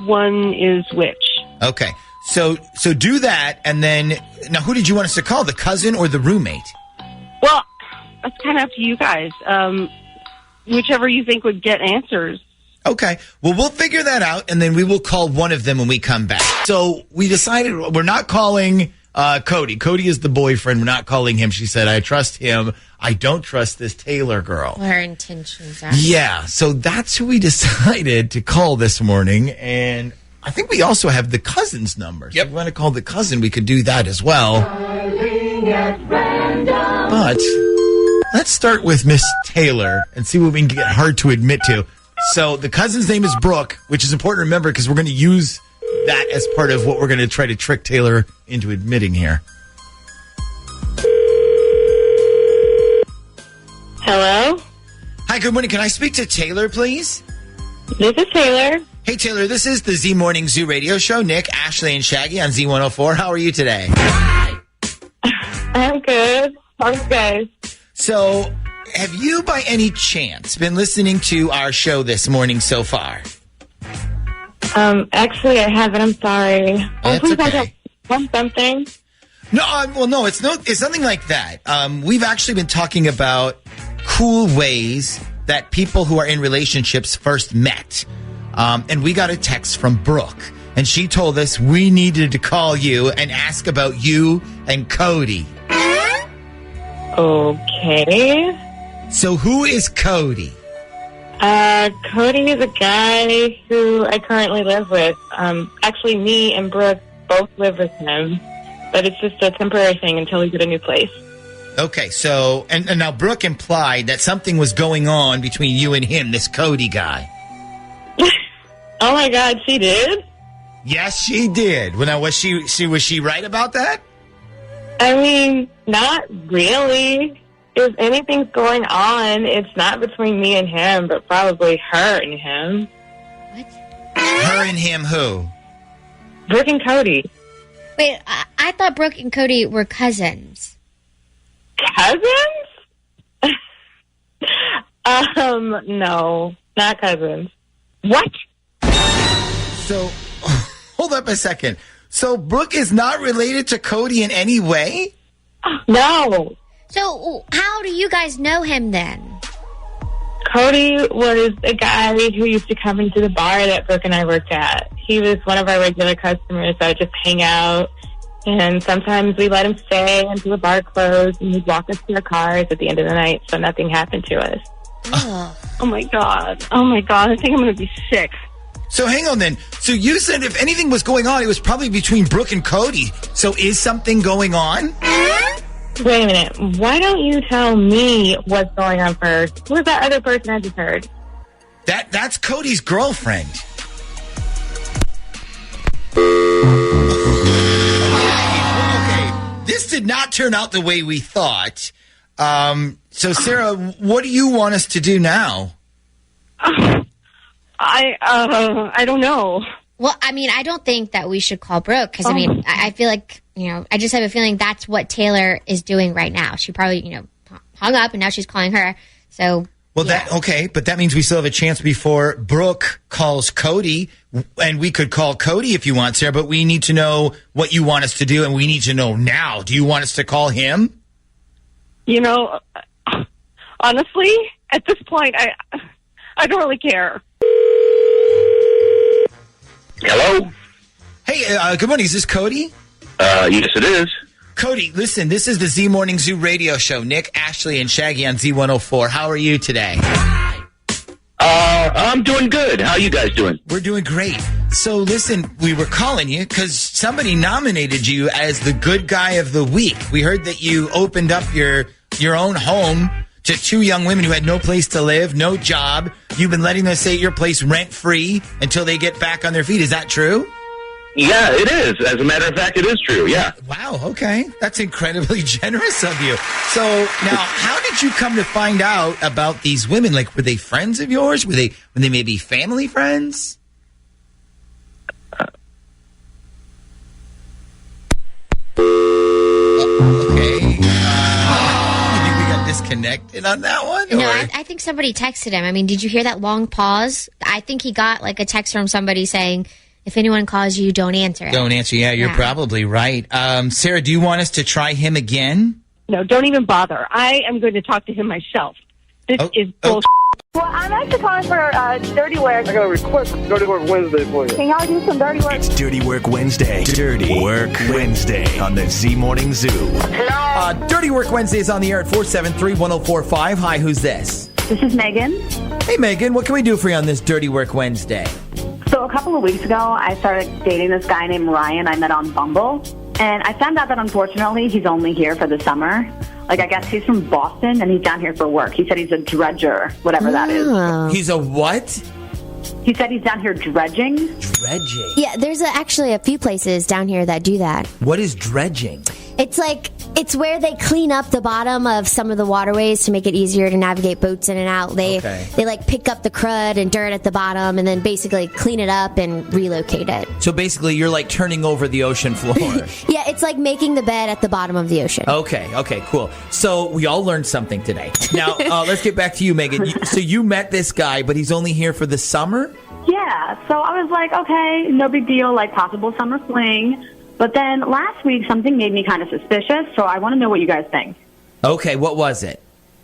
one is which. Okay. So do that, and then... Now, who did you want us to call, the cousin or the roommate? Well, that's kind of up to you guys. Whichever you think would get answers. Okay. Well, we'll figure that out, and then we will call one of them when we come back. So we decided we're not calling Cody. Cody is the boyfriend. We're not calling him. She said, I trust him. I don't trust this Taylor girl. What her intentions are. Yeah. So that's who we decided to call this morning, and I think we also have the cousin's number. So if we want to call the cousin, we could do that as well. But let's start with Miss Taylor and see what we can get her to admit to. So the cousin's name is Brooke, which is important to remember because we're going to use that as part of what we're going to try to trick Taylor into admitting here. Hello? Hi, good morning. Can I speak to Taylor, please? This is Taylor. Hey, Taylor, this is the Z Morning Zoo radio show. Nick, Ashley, and Shaggy on Z104. How are you today? I'm good. How are you guys? So, have you by any chance been listening to our show this morning so far? Actually, I haven't. I'm sorry. That's okay. Want something? No, it's nothing like that. We've actually been talking about cool ways that people who are in relationships first met. And we got a text from Brooke, and she told us we needed to call you and ask about you and Cody. Okay. So who is Cody? Cody is a guy who I currently live with. Actually, me and Brooke both live with him, but it's just a temporary thing until we get a new place. Okay, so, and now Brooke implied that something was going on between you and him, this Cody guy. Oh my God, she did? Yes, she did. Well, now, was she right about that? I mean, not really. If anything's going on, it's not between me and him, but probably her and him. Her and him who? Brooke and Cody. Wait, I thought Brooke and Cody were cousins. Cousins? No, not cousins. What? So, hold up a second. So, Brooke is not related to Cody in any way? No. So, how do you guys know him then? Cody was a guy who used to come into the bar that Brooke and I worked at. He was one of our regular customers that would just hang out. And sometimes we let him stay until the bar closed, and he'd walk us to our cars at the end of the night so nothing happened to us. Oh, my God. Oh, my God. I think I'm going to be sick. So hang on then. So you said if anything was going on, it was probably between Brooke and Cody. So is something going on? Wait a minute. Why don't you tell me what's going on first? Who's that other person I just heard? That's Cody's girlfriend. Okay. This did not turn out the way we thought. So Sarah, what do you want us to do now? I don't know. Well, I mean, I don't think that we should call Brooke because, I mean, I feel like, I just have a feeling that's what Taylor is doing right now. She probably, hung up and now she's calling her. So, well, yeah. But that means we still have a chance before Brooke calls Cody, and we could call Cody if you want, Sarah, but we need to know what you want us to do, and we need to know now. Do you want us to call him? Honestly, at this point, I don't really care. Hello? Hey, good morning. Is this Cody? Yes, it is. Cody, listen, this is the Z Morning Zoo radio show. Nick, Ashley, and Shaggy on Z104. How are you today? I'm doing good. How are you guys doing? We're doing great. So, listen, we were calling you because somebody nominated you as the good guy of the week. We heard that you opened up your own home to two young women who had no place to live, no job. You've been letting them stay at your place rent-free until they get back on their feet. Is that true? Yeah, it is. As a matter of fact, it is true, yeah. Wow, okay. That's incredibly generous of you. So, now, how did you come to find out about these women? Like, were they friends of yours? Were they maybe family friends? Okay. You think we got disconnected on that one? No, I think somebody texted him. I mean, did you hear that long pause? I think he got like a text from somebody saying, if anyone calls you, don't answer it. Don't answer. Yeah, you're probably right. Sarah, do you want us to try him again? No, don't even bother. I am going to talk to him myself. This is bullshit. Well, I'm actually calling for dirty work. I got a request for Dirty Work Wednesday for you. Can y'all do some dirty work? It's Dirty Work Wednesday. Dirty Work Wednesday on the Z Morning Zoo. Hello? Dirty Work Wednesday is on the air at 473-1045. Hi, who's this? This is Megan. Hey, Megan. What can we do for you on this Dirty Work Wednesday? So a couple of weeks ago, I started dating this guy named Ryan I met on Bumble. And I found out that, unfortunately, he's only here for the summer. Like, I guess he's from Boston, and he's down here for work. He said he's a dredger, whatever that is. He's a what? He said he's down here dredging. Dredging? Yeah, there's actually a few places down here that do that. What is dredging? It's where they clean up the bottom of some of the waterways to make it easier to navigate boats in and out. They pick up the crud and dirt at the bottom and then basically clean it up and relocate it. So basically you're like turning over the ocean floor. Yeah, it's like making the bed at the bottom of the ocean. Okay, cool. So we all learned something today. Now, let's get back to you, Megan. So you met this guy, but he's only here for the summer? Yeah, so I was like, okay, no big deal, like possible summer fling. But then last week, something made me kind of suspicious, so I want to know what you guys think. Okay, what was it?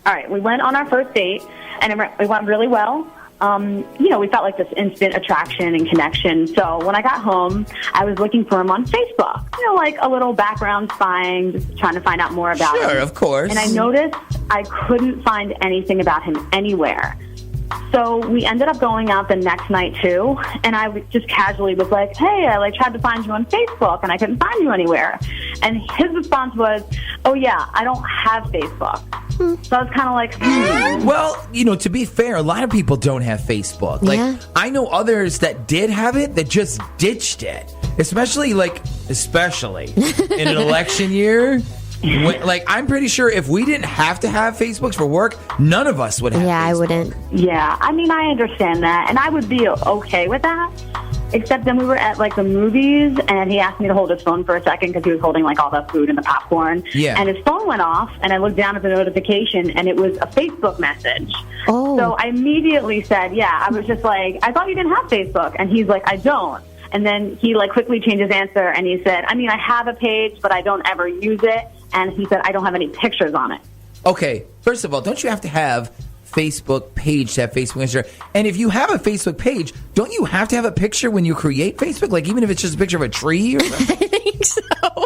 All right, we went on our first date, and it went really well. We felt like this instant attraction and connection. So when I got home, I was looking for him on Facebook. Like a little background spying, just trying to find out more about him. Sure, of course. And I noticed I couldn't find anything about him anywhere. So we ended up going out the next night too, and I just casually was like, hey, I tried to find you on Facebook and I couldn't find you anywhere. And his response was, oh yeah, I don't have Facebook. So I was kind of like, Well, to be fair, a lot of people don't have Facebook. Like, I know others that did have it that just ditched it. Especially in an election year. I'm pretty sure if we didn't have to have Facebooks for work, none of us would have. Yeah, I wouldn't. Yeah, I mean, I understand that, and I would be okay with that. Except then we were at the movies, and he asked me to hold his phone for a second because he was holding all the food and the popcorn. Yeah. And his phone went off, and I looked down at the notification, and it was a Facebook message. Oh. So I immediately said, I was just like, I thought you didn't have Facebook, and he's like, I don't. And then he quickly changed his answer, and he said, I mean, I have a page, but I don't ever use it. And he said, I don't have any pictures on it. Okay, first of all, don't you have to have Facebook page to have Facebook Messenger? And if you have a Facebook page, don't you have to have a picture when you create Facebook? Even if it's just a picture of a tree or something? I think so.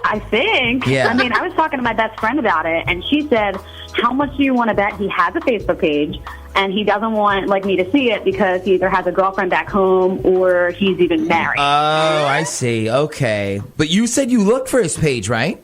I think. Yeah. I mean, I was talking to my best friend about it, and she said, how much do you want to bet he has a Facebook page, and he doesn't want me to see it because he either has a girlfriend back home or he's even married. Oh, I see. Okay. But you said you looked for his page, right?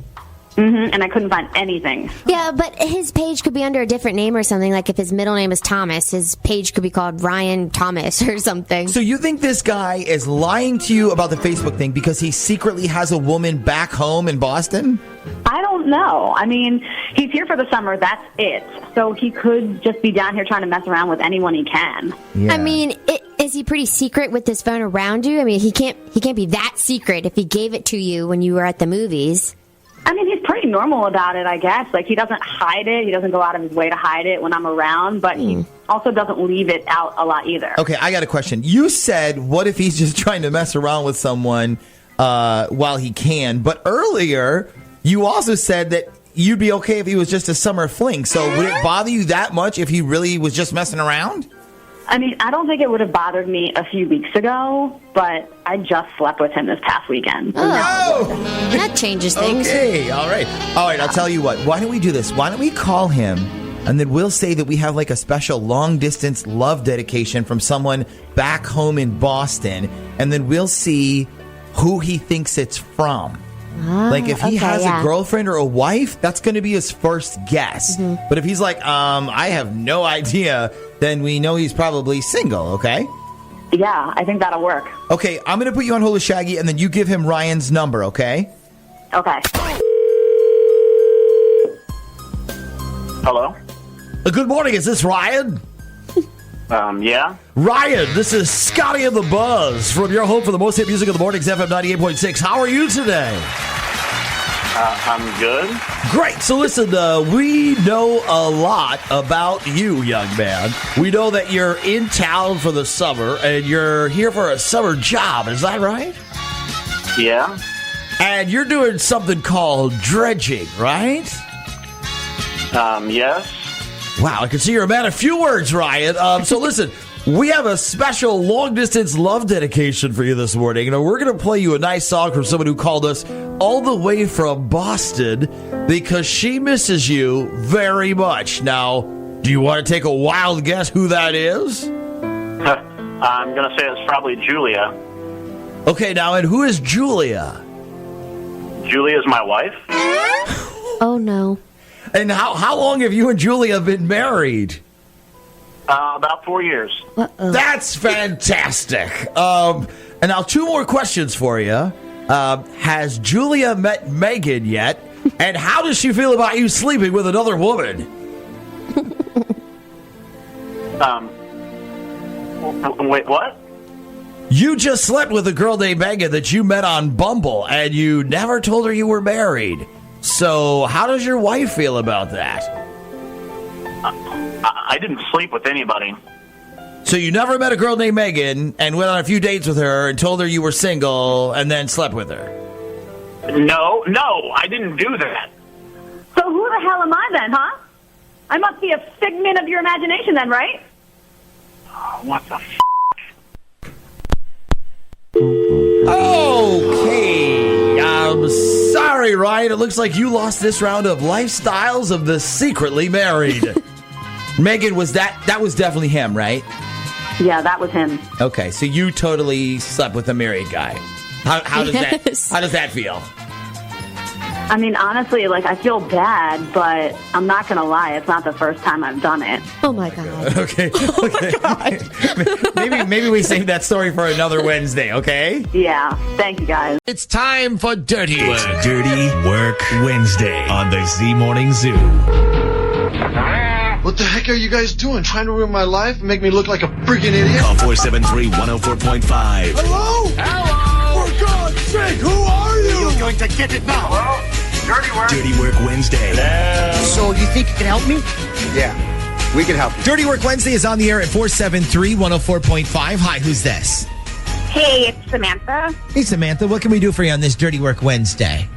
Mm-hmm, and I couldn't find anything. Yeah, but his page could be under a different name or something. Like if his middle name is Thomas, his page could be called Ryan Thomas or something. So you think this guy is lying to you about the Facebook thing because he secretly has a woman back home in Boston? I don't know. I mean, he's here for the summer. That's it. So he could just be down here trying to mess around with anyone he can. Yeah. I mean, is he pretty secret with his phone around you? I mean, he can't be that secret if he gave it to you when you were at the movies. I mean, he's pretty normal about it, I guess. He doesn't hide it. He doesn't go out of his way to hide it when I'm around, but he also doesn't leave it out a lot either. Okay, I got a question. You said, what if he's just trying to mess around with someone while he can? But earlier, you also said that you'd be okay if he was just a summer fling. So would it bother you that much if he really was just messing around? I mean, I don't think it would have bothered me a few weeks ago, but I just slept with him this past weekend. That changes things. Okay, all right, I'll tell you what. Why don't we do this? Why don't we call him, and then we'll say that we have a special long-distance love dedication from someone back home in Boston, and then we'll see who he thinks it's from. If he has a girlfriend or a wife, that's going to be his first guess. Mm-hmm. But if he's I have no idea, then we know he's probably single, okay? Yeah, I think that'll work. Okay, I'm going to put you on hold with Shaggy, and then you give him Ryan's number, okay? Okay. Hello? Good morning, is this Ryan? Yeah. Ryan, this is Scotty and the Buzz from your home for the most hit music of the mornings, FM 98.6. How are you today? I'm good. Great. So listen, we know a lot about you, young man. We know that you're in town for the summer, and you're here for a summer job. Is that right? Yeah. And you're doing something called dredging, right? Yes. Wow, I can see you're a man of few words, Ryan. So listen, we have a special long-distance love dedication for you this morning. We're going to play you a nice song from someone who called us all the way from Boston because she misses you very much. Now, do you want to take a wild guess who that is? I'm going to say it's probably Julia. Okay, now, and who is Julia? Julia's my wife. Oh, no. And how long have you and Julia been married? About 4 years. That's fantastic. And now 2 more questions for you. Has Julia met Megan yet? And how does she feel about you sleeping with another woman? Wait, what? You just slept with a girl named Megan that you met on Bumble, and you never told her you were married. So how does your wife feel about that? I didn't sleep with anybody. So you never met a girl named Megan and went on a few dates with her and told her you were single and then slept with her? No, I didn't do that. So who the hell am I then, huh? I must be a figment of your imagination then, right? What the f***? Okay, I'm sorry, Ryan. It looks like you lost this round of Lifestyles of the Secretly Married. Megan, that was definitely him, right? Yeah, that was him. Okay, so you totally slept with a married guy. How does that feel? I mean, honestly, like, I feel bad, but I'm not going to lie. It's not the first time I've done it. Oh, my God. Okay. maybe we save that story for another Wednesday, okay? Yeah. Thank you, guys. It's time for Dirty Work. It's Dirty Work Wednesday on the Z Morning Zoo. What the heck are you guys doing? Trying to ruin my life and make me look like a freaking idiot? Call 473-104.5. Hello? Hello? For God's sake, who are you? You're going to get it now. Hello? Dirty work. Dirty Work Wednesday. So you think you can help me? Yeah, we can help you. Dirty Work Wednesday is on the air at 473-104.5. Hi, who's this? Hey, it's Samantha. Hey, Samantha. What can we do for you on this Dirty Work Wednesday?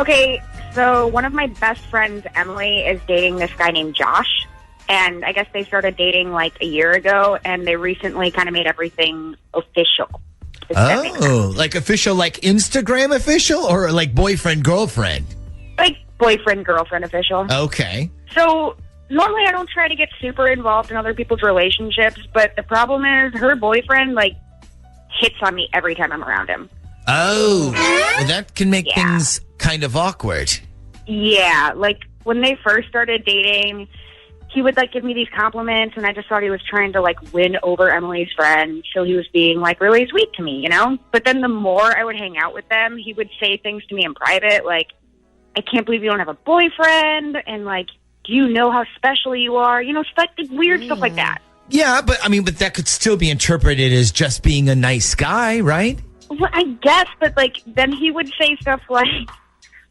Okay, so one of my best friends, Emily, is dating this guy named Josh. And I guess they started dating like a year ago, and they recently kind of made everything official. Oh, like official, like Instagram official, or like boyfriend, girlfriend? Like boyfriend, girlfriend official. Okay. So normally I don't try to get super involved in other people's relationships, but the problem is her boyfriend, like, hits on me every time I'm around him. Oh, well, that can make things kind of awkward. Yeah, like when they first started dating, he would like give me these compliments, and I just thought he was trying to like win over Emily's friend. So he was being like really sweet to me, you know? But then the more I would hang out with them, he would say things to me in private, like, I can't believe you don't have a boyfriend, and like, do you know how special you are? You know, stuff, weird stuff like that. Yeah, but that could still be interpreted as just being a nice guy, right? Well, I guess, but like, then he would say stuff like,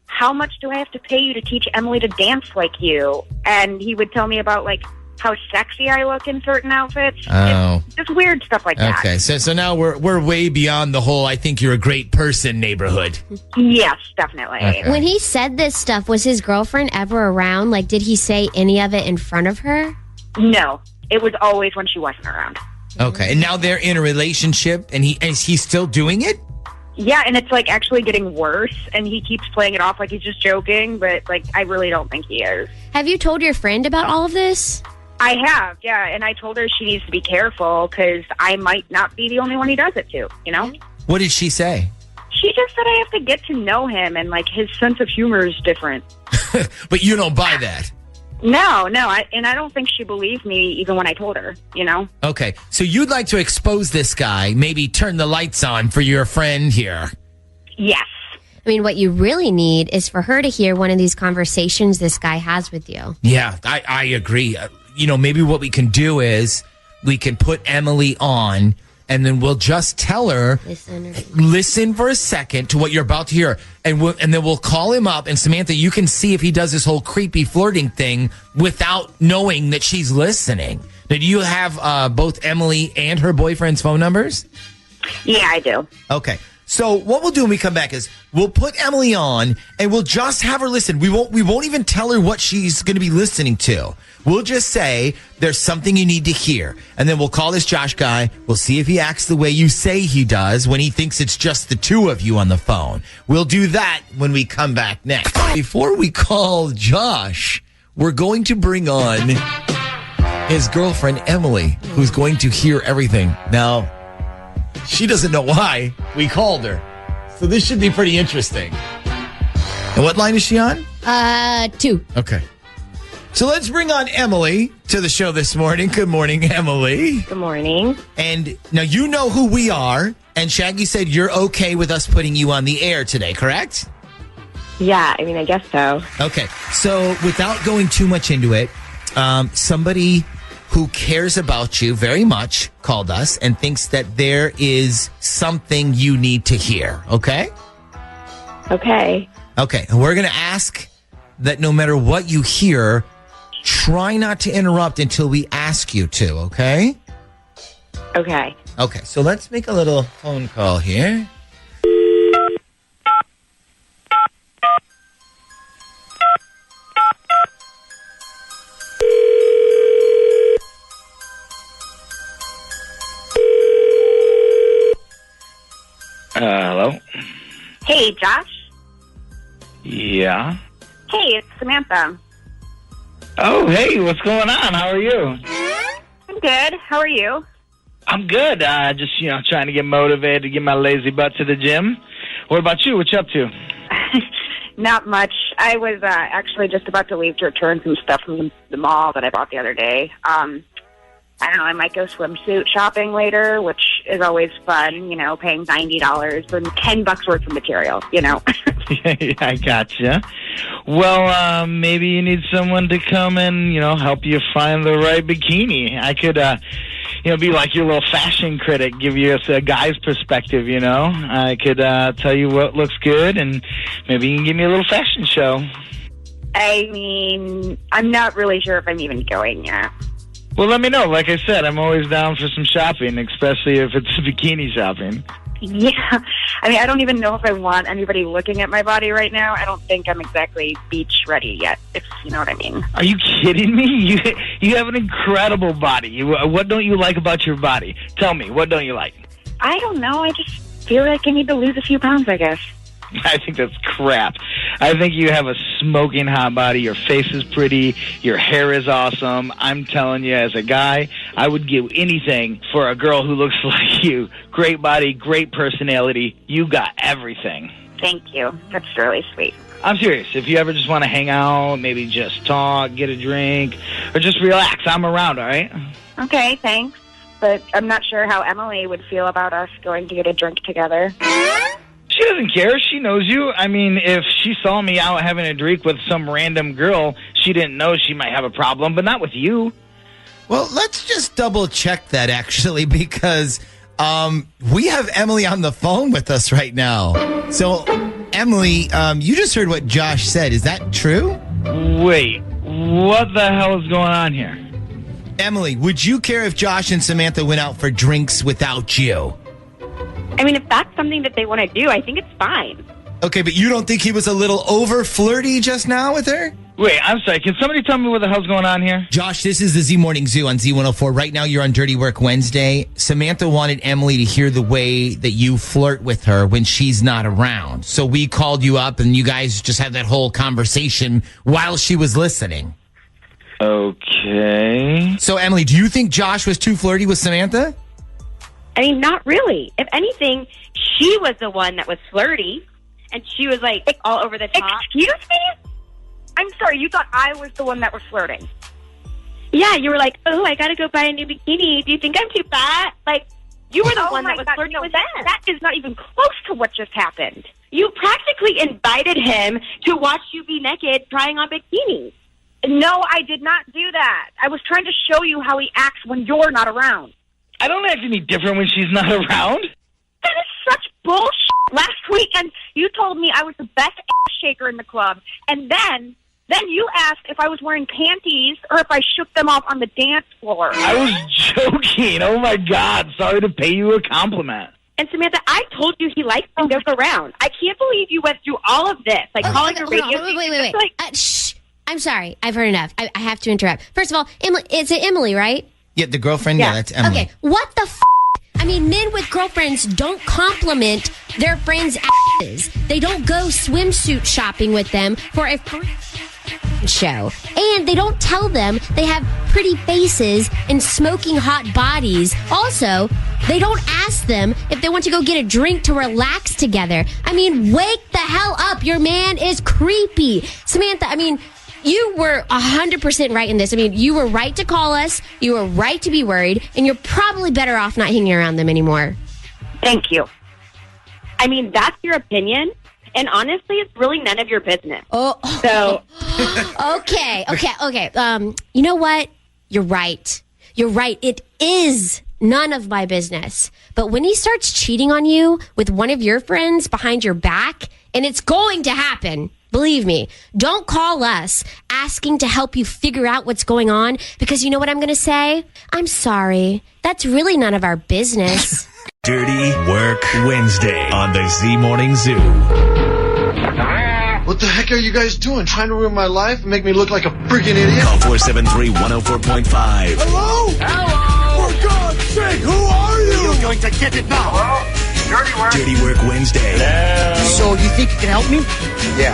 how much do I have to pay you to teach Emily to dance like you? And he would tell me about like how sexy I look in certain outfits. Oh. Just weird stuff like that. Okay, so now we're way beyond the whole I think you're a great person neighborhood. Yes, definitely. Okay. When he said this stuff, was his girlfriend ever around? Like, did he say any of it in front of her? No, it was always when she wasn't around. Okay, and now they're in a relationship, and is he still doing it? Yeah, and it's like actually getting worse, and he keeps playing it off like he's just joking, but like I really don't think he is. Have you told your friend about all of this? I have, yeah, and I told her she needs to be careful because I might not be the only one he does it to, you know? What did she say? She just said I have to get to know him, and like his sense of humor is different. But you don't buy that. No, I don't think she believed me even when I told her, you know? Okay, so you'd like to expose this guy, maybe turn the lights on for your friend here. Yes. I mean, what you really need is for her to hear one of these conversations this guy has with you. Yeah, I agree. Maybe what we can do is we can put Emily on, and then we'll just tell her, listen for a second to what you're about to hear, and then we'll call him up, and Samantha, you can see if he does this whole creepy flirting thing without knowing that she's listening. Now, do you have both Emily and her boyfriend's phone numbers? Yeah, I do. Okay. So what we'll do when we come back is we'll put Emily on, and we'll just have her listen. We won't even tell her what she's going to be listening to. We'll just say there's something you need to hear. And then we'll call this Josh guy. We'll see if he acts the way you say he does when he thinks it's just the two of you on the phone. We'll do that when we come back next. Before we call Josh, we're going to bring on his girlfriend, Emily, who's going to hear everything. Now, she doesn't know why we called her. So this should be pretty interesting. And what line is she on? 2. Okay. So let's bring on Emily to the show this morning. Good morning, Emily. Good morning. And now you know who we are. And Shaggy said you're okay with us putting you on the air today, correct? Yeah, I mean, I guess so. Okay. So without going too much into it, somebody who cares about you very much called us and thinks that there is something you need to hear. Okay? Okay. Okay. And we're going to ask that no matter what you hear, try not to interrupt until we ask you to, okay? Okay. Okay, so let's make a little phone call here. Hello? Hey, Josh. Yeah? Hey, it's Samantha. Oh, hey, what's going on? How are you? I'm good. How are you? I'm good. Just, trying to get motivated to get my lazy butt to the gym. What about you? What you up to? Not much. I was actually just about to leave to return some stuff from the mall that I bought the other day. I don't know, I might go swimsuit shopping later, which is always fun, paying $90 for $10 worth of material, Yeah, I gotcha. Well, maybe you need someone to come and, help you find the right bikini. I could, be like your little fashion critic, give you a guy's perspective, I could tell you what looks good, and maybe you can give me a little fashion show. I mean, I'm not really sure if I'm even going yet. Well, let me know. Like I said, I'm always down for some shopping, especially if it's bikini shopping. Yeah. I mean, I don't even know if I want anybody looking at my body right now. I don't think I'm exactly beach ready yet, if you know what I mean. Are you kidding me? You have an incredible body. What don't you like about your body? Tell me, what don't you like? I don't know. I just feel like I need to lose a few pounds, I guess. I think that's crap. I think you have a smoking hot body. Your face is pretty. Your hair is awesome. I'm telling you, as a guy, I would give anything for a girl who looks like you. Great body, great personality. You got everything. Thank you. That's really sweet. I'm serious. If you ever just want to hang out, maybe just talk, get a drink, or just relax, I'm around, all right? Okay, thanks. But I'm not sure how Emily would feel about us going to get a drink together. She doesn't care. She knows you. I mean, if she saw me out having a drink with some random girl, she didn't know she might have a problem, but not with you. Well, let's just double check that, actually, because we have Emily on the phone with us right now. So, Emily, you just heard what Josh said. Is that true? Wait, what the hell is going on here? Emily, would you care if Josh and Samantha went out for drinks without you? I mean, if that's something that they want to do, I think it's fine. Okay, but you don't think he was a little over flirty just now with her? Wait, I'm sorry. Can somebody tell me what the hell's going on here? Josh, this is the Z Morning Zoo on Z104. Right now, you're on Dirty Work Wednesday. Samantha wanted Emily to hear the way that you flirt with her when she's not around. So we called you up, and you guys just had that whole conversation while she was listening. Okay. So, Emily, do you think Josh was too flirty with Samantha? I mean, not really. If anything, she was the one that was flirty, and she was, like, all over the top. Excuse me? I'm sorry, you thought I was the one that was flirting? Yeah, you were like, oh, I gotta go buy a new bikini. Do you think I'm too fat? Like, you were the one that was flirting with them. That is not even close to what just happened. You practically invited him to watch you be naked trying on bikinis. No, I did not do that. I was trying to show you how he acts when you're not around. I don't act any different when she's not around. That is such bullshit. Last weekend, you told me I was the best ass shaker in the club, and then you asked if I was wearing panties or if I shook them off on the dance floor. I was joking. Oh, my God. Sorry to pay you a compliment. And, Samantha, I told you he likes to go around. I can't believe you went through all of this. Like, calling the radio. Wait. Shh. I'm sorry. I've heard enough. I have to interrupt. First of all, it's Emily, right? Yeah, the girlfriend? Yeah, that's Emily. Okay, what the f***? I mean, men with girlfriends don't compliment their friends' asses. They don't go swimsuit shopping with them for a show. And they don't tell them they have pretty faces and smoking hot bodies. Also, they don't ask them if they want to go get a drink to relax together. I mean, wake the hell up. Your man is creepy. Samantha, I mean, you were 100% right in this. I mean, you were right to call us. You were right to be worried. And you're probably better off not hanging around them anymore. Thank you. I mean, that's your opinion. And honestly, it's really none of your business. Oh. So. Okay. You know what? You're right. It is none of my business. But when he starts cheating on you with one of your friends behind your back, and it's going to happen, believe me, don't call us asking to help you figure out what's going on, because you know what I'm going to say? I'm sorry. That's really none of our business. Dirty Work Wednesday on the Z Morning Zoo. What the heck are you guys doing? Trying to ruin my life and make me look like a freaking idiot? Call 473-104.5. Hello? Hello? For God's sake, who are you? You're going to get it now. Hello? Dirty Work. Dirty Work Wednesday. So you think you can help me? Yeah,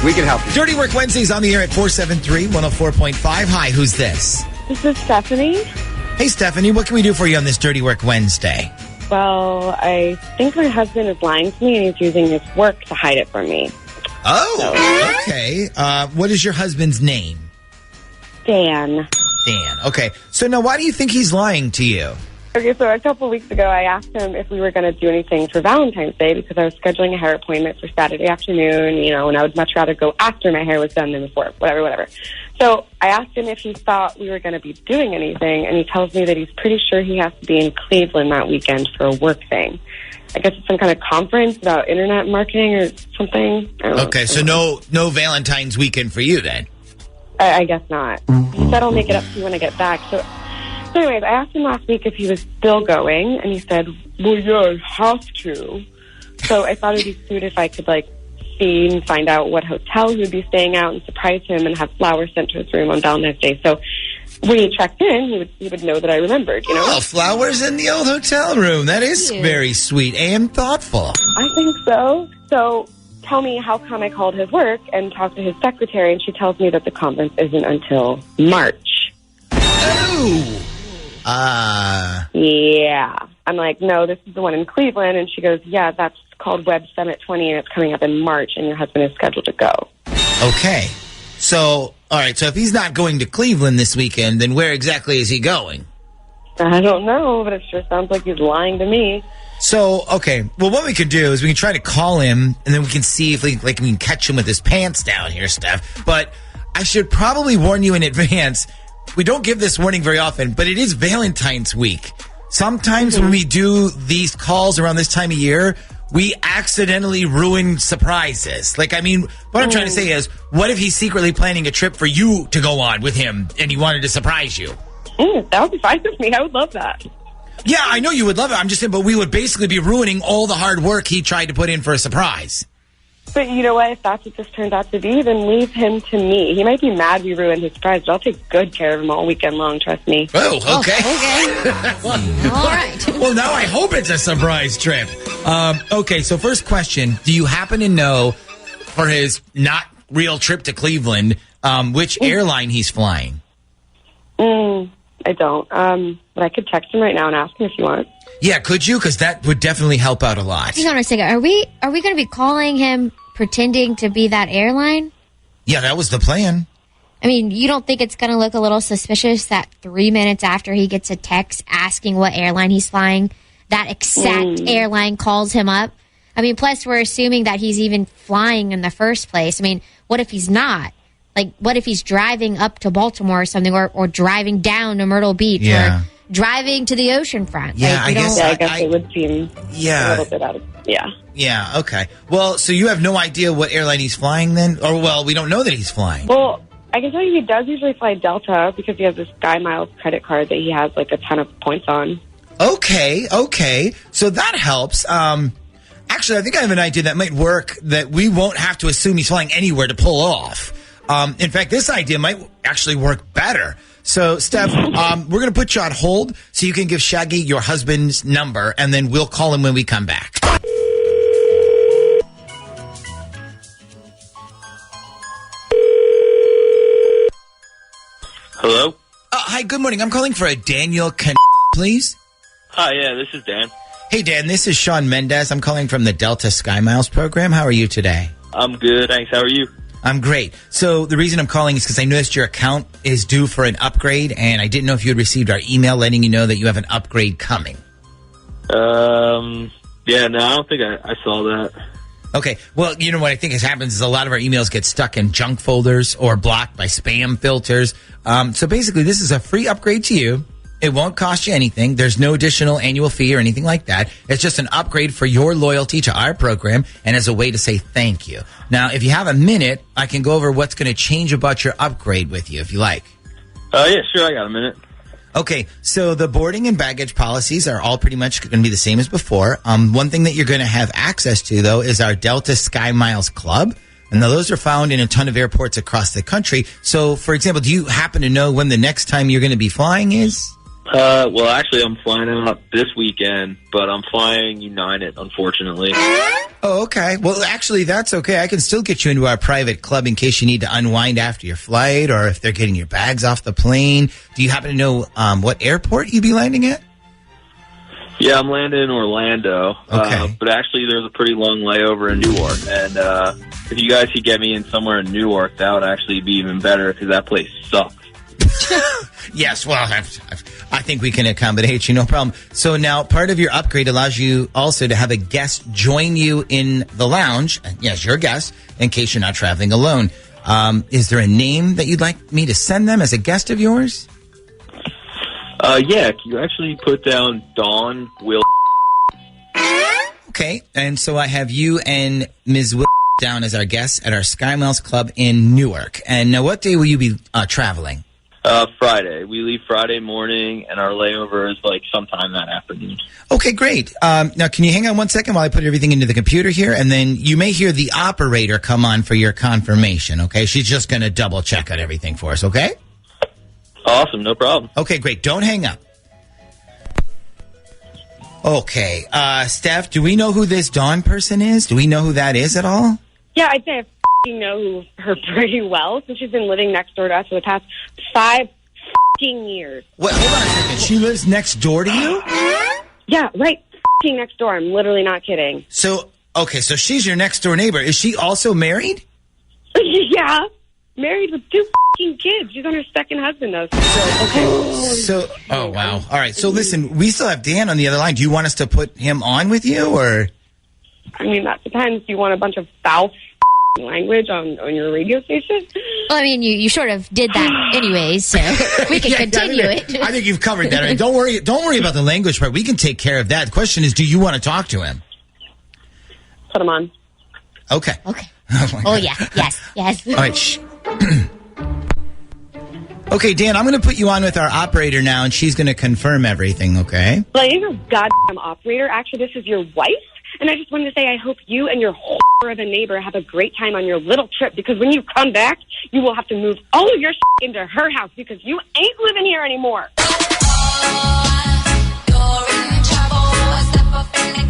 We can help you. Dirty Work Wednesdays on the air at 473-104.5. Hi, who's this? This is Stephanie. Hey, Stephanie, what can we do for you on this Dirty Work Wednesday? Well, I think my husband is lying to me and he's using his work to hide it from me. Oh, okay. What is your husband's name? Dan. Dan. Okay. So now why do you think he's lying to you? Okay, so a couple weeks ago, I asked him if we were going to do anything for Valentine's Day because I was scheduling a hair appointment for Saturday afternoon, and I would much rather go after my hair was done than before, whatever. So I asked him if he thought we were going to be doing anything, and he tells me that he's pretty sure he has to be in Cleveland that weekend for a work thing. I guess it's some kind of conference about internet marketing or something. Okay, so no Valentine's weekend for you then? I guess not. He said I'll make it up to you when I get back. So anyways, I asked him last week if he was still going, and he said, well, yeah, I have to. So I thought it would be sweet if I could, see and find out what hotel he would be staying at and surprise him and have flowers sent to his room on Valentine's Day. So when he checked in, he would know that I remembered, Oh, flowers in the old hotel room. That is very sweet and thoughtful. I think so. So tell me, how come I called his work and talked to his secretary, and she tells me that the conference isn't until March. Oh! Yeah. I'm like, no, this is the one in Cleveland. And she goes, yeah, that's called Web Summit 20, and it's coming up in March, and your husband is scheduled to go. Okay. So, all right, so if he's not going to Cleveland this weekend, then where exactly is he going? I don't know, but it sure sounds like he's lying to me. So, okay, well, what we could do is we can try to call him, and then we can see if we can catch him with his pants down here, Steph. But I should probably warn you in advance. We don't give this warning very often, but it is Valentine's week. Sometimes when we do these calls around this time of year, we accidentally ruin surprises. What I'm trying to say is, what if he's secretly planning a trip for you to go on with him and he wanted to surprise you? That would be fine with me. I would love that. Yeah, I know you would love it. I'm just saying, but we would basically be ruining all the hard work he tried to put in for a surprise. But you know what? If that's what this turns out to be, then leave him to me. He might be mad we ruined his surprise, but I'll take good care of him all weekend long, trust me. Oh, okay. All right. Well, now I hope it's a surprise trip. Okay, so first question. Do you happen to know, for his not real trip to Cleveland, which airline he's flying? I don't. But I could text him right now and ask him if you want. Yeah, could you? Because that would definitely help out a lot. Hang on a second. Are we going to be calling him pretending to be that airline? Yeah, that was the plan. I mean, you don't think it's going to look a little suspicious that 3 minutes after he gets a text asking what airline he's flying, that exact airline calls him up? I mean, plus we're assuming that he's even flying in the first place. I mean, what if he's not? What if he's driving up to Baltimore or something, or driving down to Myrtle Beach, or driving to the ocean front? Yeah, I guess it would seem a little bit out of... Yeah. Yeah, okay. Well, so you have no idea what airline he's flying then? Or, well, we don't know that he's flying. Well, I can tell you he does usually fly Delta because he has this Sky Miles credit card that he has a ton of points on. Okay. So that helps. Actually, I think I have an idea that might work, that we won't have to assume he's flying anywhere to pull off. In fact, this idea might actually work better. So, Steph, we're going to put you on hold so you can give Shaggy your husband's number, and then we'll call him when we come back. Hello? Hi, good morning. I'm calling for a Daniel please. Hi, yeah, this is Dan. Hey, Dan, this is Sean Mendez. I'm calling from the Delta Sky Miles program. How are you today? I'm good, thanks. How are you? I'm great. So the reason I'm calling is because I noticed your account is due for an upgrade, and I didn't know if you had received our email letting you know that you have an upgrade coming. Yeah, no, I don't think I saw that. Okay, well, you know what I think happens is a lot of our emails get stuck in junk folders or blocked by spam filters. So basically, this is a free upgrade to you. It won't cost you anything. There's no additional annual fee or anything like that. It's just an upgrade for your loyalty to our program and as a way to say thank you. Now, if you have a minute, I can go over what's going to change about your upgrade with you, if you like. Yeah, sure, I got a minute. Okay, so the boarding and baggage policies are all pretty much going to be the same as before. One thing that you're going to have access to, though, is our Delta Sky Miles Club. And those are found in a ton of airports across the country. So, for example, do you happen to know when the next time you're going to be flying is? Well, actually, I'm flying out this weekend, but I'm flying United, unfortunately. Oh, okay. Well, actually, that's okay. I can still get you into our private club in case you need to unwind after your flight or if they're getting your bags off the plane. Do you happen to know what airport you'd be landing at? Yeah, I'm landing in Orlando. Okay. But actually, there's a pretty long layover in Newark. And if you guys could get me in somewhere in Newark, that would actually be even better because that place sucks. Yes, well, I think we can accommodate you, no problem. So now part of your upgrade allows you also to have a guest join you in the lounge. Yes, you're a guest, in case you're not traveling alone. Is there a name that you'd like me to send them as a guest of yours? Yeah, can you actually put down Dawn Will? Okay, and so I have you and Ms. Will down as our guests at our Sky Miles Club in Newark. And now what day will you be traveling? Friday. We leave Friday morning, and our layover is like sometime that afternoon. Okay, great. Now, can you hang on 1 second while I put everything into the computer here? And then you may hear the operator come on for your confirmation, okay? She's just going to double check on everything for us, okay? Awesome, no problem. Okay, great. Don't hang up. Okay. Steph, do we know who this Dawn person is? Do we know who that is at all? Yeah, I'd say I know her pretty well since she's been living next door to us for the past 5 years. Wait, hold on a second. She lives next door to you? Yeah, right next door. I'm literally not kidding. So, okay, so she's your next door neighbor. Is she also married? Yeah, married with 2 kids. She's on her second husband, though. Oh, wow. All right, so listen, we still have Dan on the other line. Do you want us to put him on with you, or? I mean, that depends. Do you want a bunch of foul language on your radio station? Well, I mean, you sort of did that anyways, so we can continue it. I think you've covered that. Don't worry about the language part. We can take care of that. The question is, do you want to talk to him? Put him on. Okay. Okay. Oh yeah. Yes. All right. Shh. Okay, Dan, I'm going to put you on with our operator now, and she's going to confirm everything, okay? Well, you're a goddamn operator. Actually, this is your wife. And I just wanted to say I hope you and your whore of a neighbor have a great time on your little trip, because when you come back, you will have to move all of your into her house because you ain't living here anymore.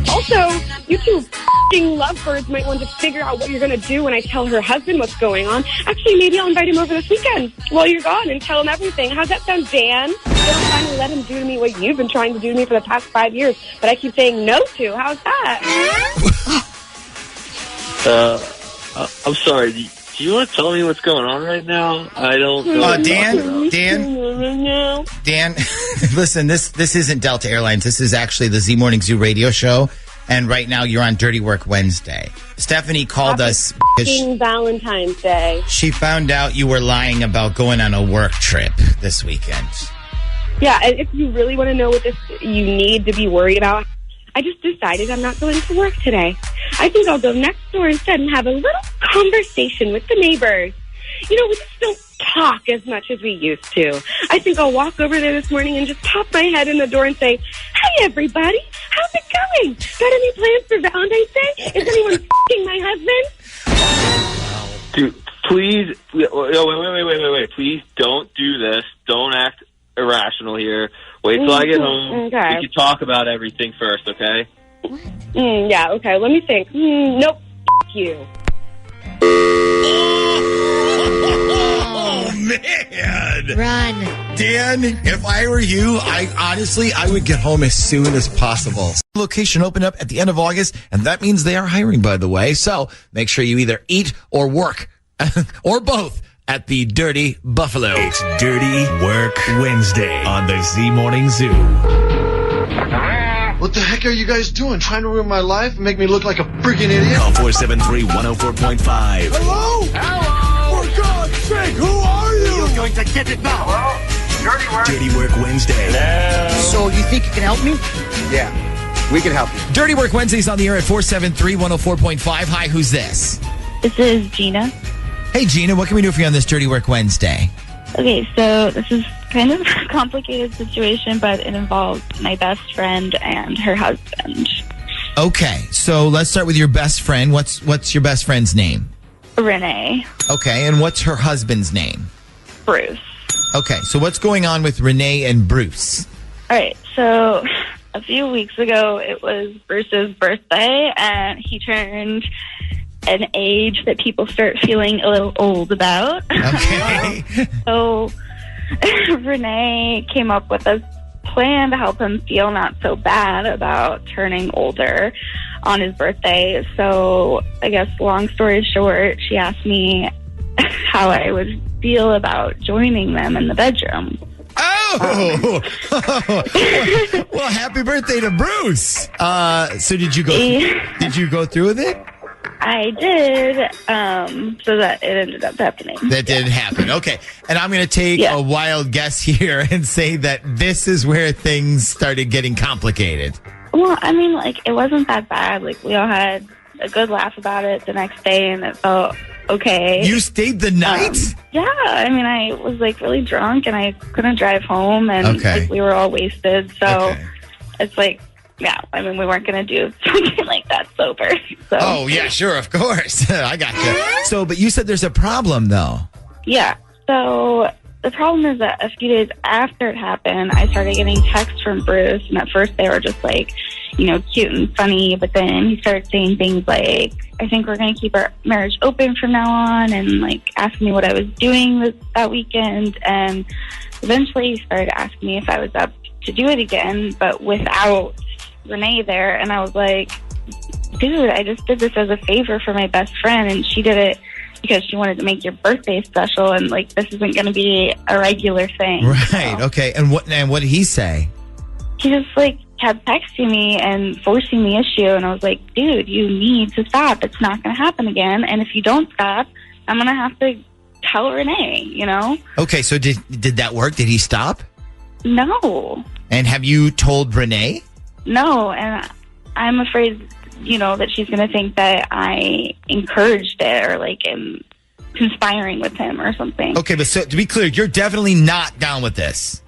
Also, you two lovebirds might want to figure out what you're going to do when I tell her husband what's going on. Actually, maybe I'll invite him over this weekend while you're gone and tell him everything. How's that sound, Dan? Don't finally let him do to me what you've been trying to do to me for the past 5 years, but I keep saying no to. How's that? I'm sorry. Do you want to tell me what's going on right now? I don't know. Dan, listen, this isn't Delta Airlines. This is actually the Z Morning Zoo radio show. And right now you're on Dirty Work Wednesday. Stephanie called us because Valentine's Day. She found out you were lying about going on a work trip this weekend. Yeah, and if you really want to know what you need to be worried about, I just decided I'm not going to work today. I think I'll go next door instead and have a little conversation with the neighbors. You know, we just don't talk as much as we used to. I think I'll walk over there this morning and just pop my head in the door and say, "Hey, everybody, how's it going? Got any plans for Valentine's Day? Is anyone f***ing my husband?" Dude, please, wait. Please don't do this. Don't act irrational here. Wait till I get home. Okay. We can talk about everything first, okay? Yeah, okay. Let me think. Nope. F*** you. Oh, man. Run. Dan, if I were you, I would get home as soon as possible. Location opened up at the end of August, and that means they are hiring, by the way. So make sure you either eat or work, or both, at the Dirty Buffalo. It's Dirty Work Wednesday on the Z Morning Zoo. What the heck are you guys doing? Trying to ruin my life and make me look like a freaking idiot? Call 473-104.5. Hello? Hello? For God's sake, who are you? You're going to get it now. Dirty Work Wednesday. So you think you can help me? Yeah, we can help you. Dirty Work Wednesday's on the air at 473-104.5. Hi, who's this? This is Gina. Hey, Gina, what can we do for you on this Dirty Work Wednesday? Okay, so this is kind of a complicated situation, but it involves my best friend and her husband. Okay, so let's start with your best friend. What's your best friend's name? Renee. Okay, and what's her husband's name? Bruce. Okay, so what's going on with Renee and Bruce? All right, so a few weeks ago, it was Bruce's birthday, and he turned an age that people start feeling a little old about. Okay. So Renee came up with a plan to help him feel not so bad about turning older on his birthday. So I guess long story short, she asked me how I would feel about joining them in the bedroom. Oh! Well, happy birthday to Bruce. So did you go through with it? I did, so that it ended up happening. That didn't happen. Okay. And I'm going to take a wild guess here and say that this is where things started getting complicated. Well, I mean, like, it wasn't that bad. Like, we all had a good laugh about it the next day, and it felt okay. You stayed the night? Yeah. I mean, I was, like, really drunk, and I couldn't drive home, and like, we were all wasted. So it's like, yeah, I mean, we weren't going to do something like that sober. So. Oh, yeah, sure, of course. I got you. So, but you said there's a problem, though. Yeah. So the problem is that a few days after it happened, I started getting texts from Bruce, and at first they were just like, you know, cute and funny, but then he started saying things like, I think we're going to keep our marriage open from now on, and like asking me what I was doing that weekend, and eventually he started asking me if I was up to do it again, but without Renee there. And I was like, dude, I just did this as a favor for my best friend, and she did it because she wanted to make your birthday special, and like this isn't going to be a regular thing. Right. So. Okay. And what did he say? He just like kept texting me and forcing the issue, and I was like, dude, you need to stop. It's not going to happen again, and if you don't stop, I'm going to have to tell Renee, you know? Okay, so did that work? Did he stop? No. And have you told Renee? No, and I'm afraid, you know, that she's going to think that I encouraged it or like am conspiring with him or something. Okay, but so to be clear, you're definitely not down with this.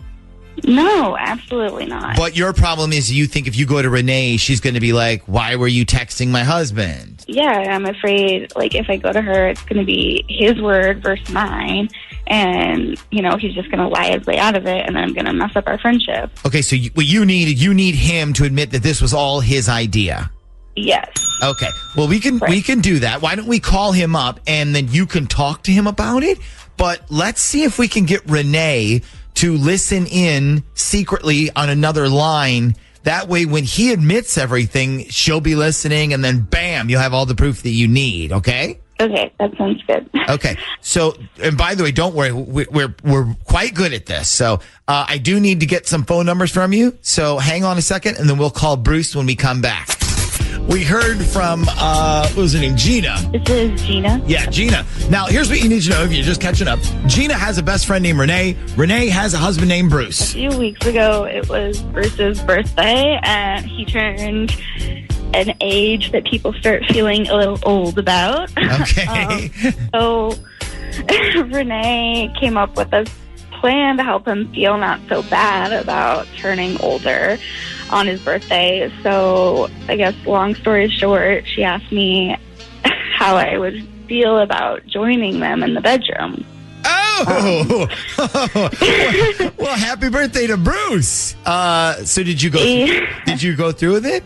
No, absolutely not. But your problem is you think if you go to Renee, she's going to be like, why were you texting my husband? Yeah, I'm afraid, like, if I go to her, it's going to be his word versus mine. And, you know, he's just going to lie his way out of it, and then I'm going to mess up our friendship. Okay, so what you need him to admit that this was all his idea. Yes. Okay. Well, we can do that. Why don't we call him up, and then you can talk to him about it? But let's see if we can get Renee to listen in secretly on another line. That way, when he admits everything, she'll be listening, and then bam, you'll have all the proof that you need. Okay? Okay, that sounds good. Okay. So, and by the way, don't worry, we're quite good at this. So, I do need to get some phone numbers from you. So, hang on a second, and then we'll call Bruce when we come back. We heard from, what was her name? Gina. This is Gina. Yeah, Gina. Now, here's what you need to know if you're just catching up. Gina has a best friend named Renee. Renee has a husband named Bruce. A few weeks ago, it was Bruce's birthday, and he turned an age that people start feeling a little old about. Okay. So Renee came up with a plan to help him feel not so bad about turning older on his birthday. So I guess long story short, she asked me how I would feel about joining them in the bedroom. Oh! Well, happy birthday to Bruce. So did you go through with it?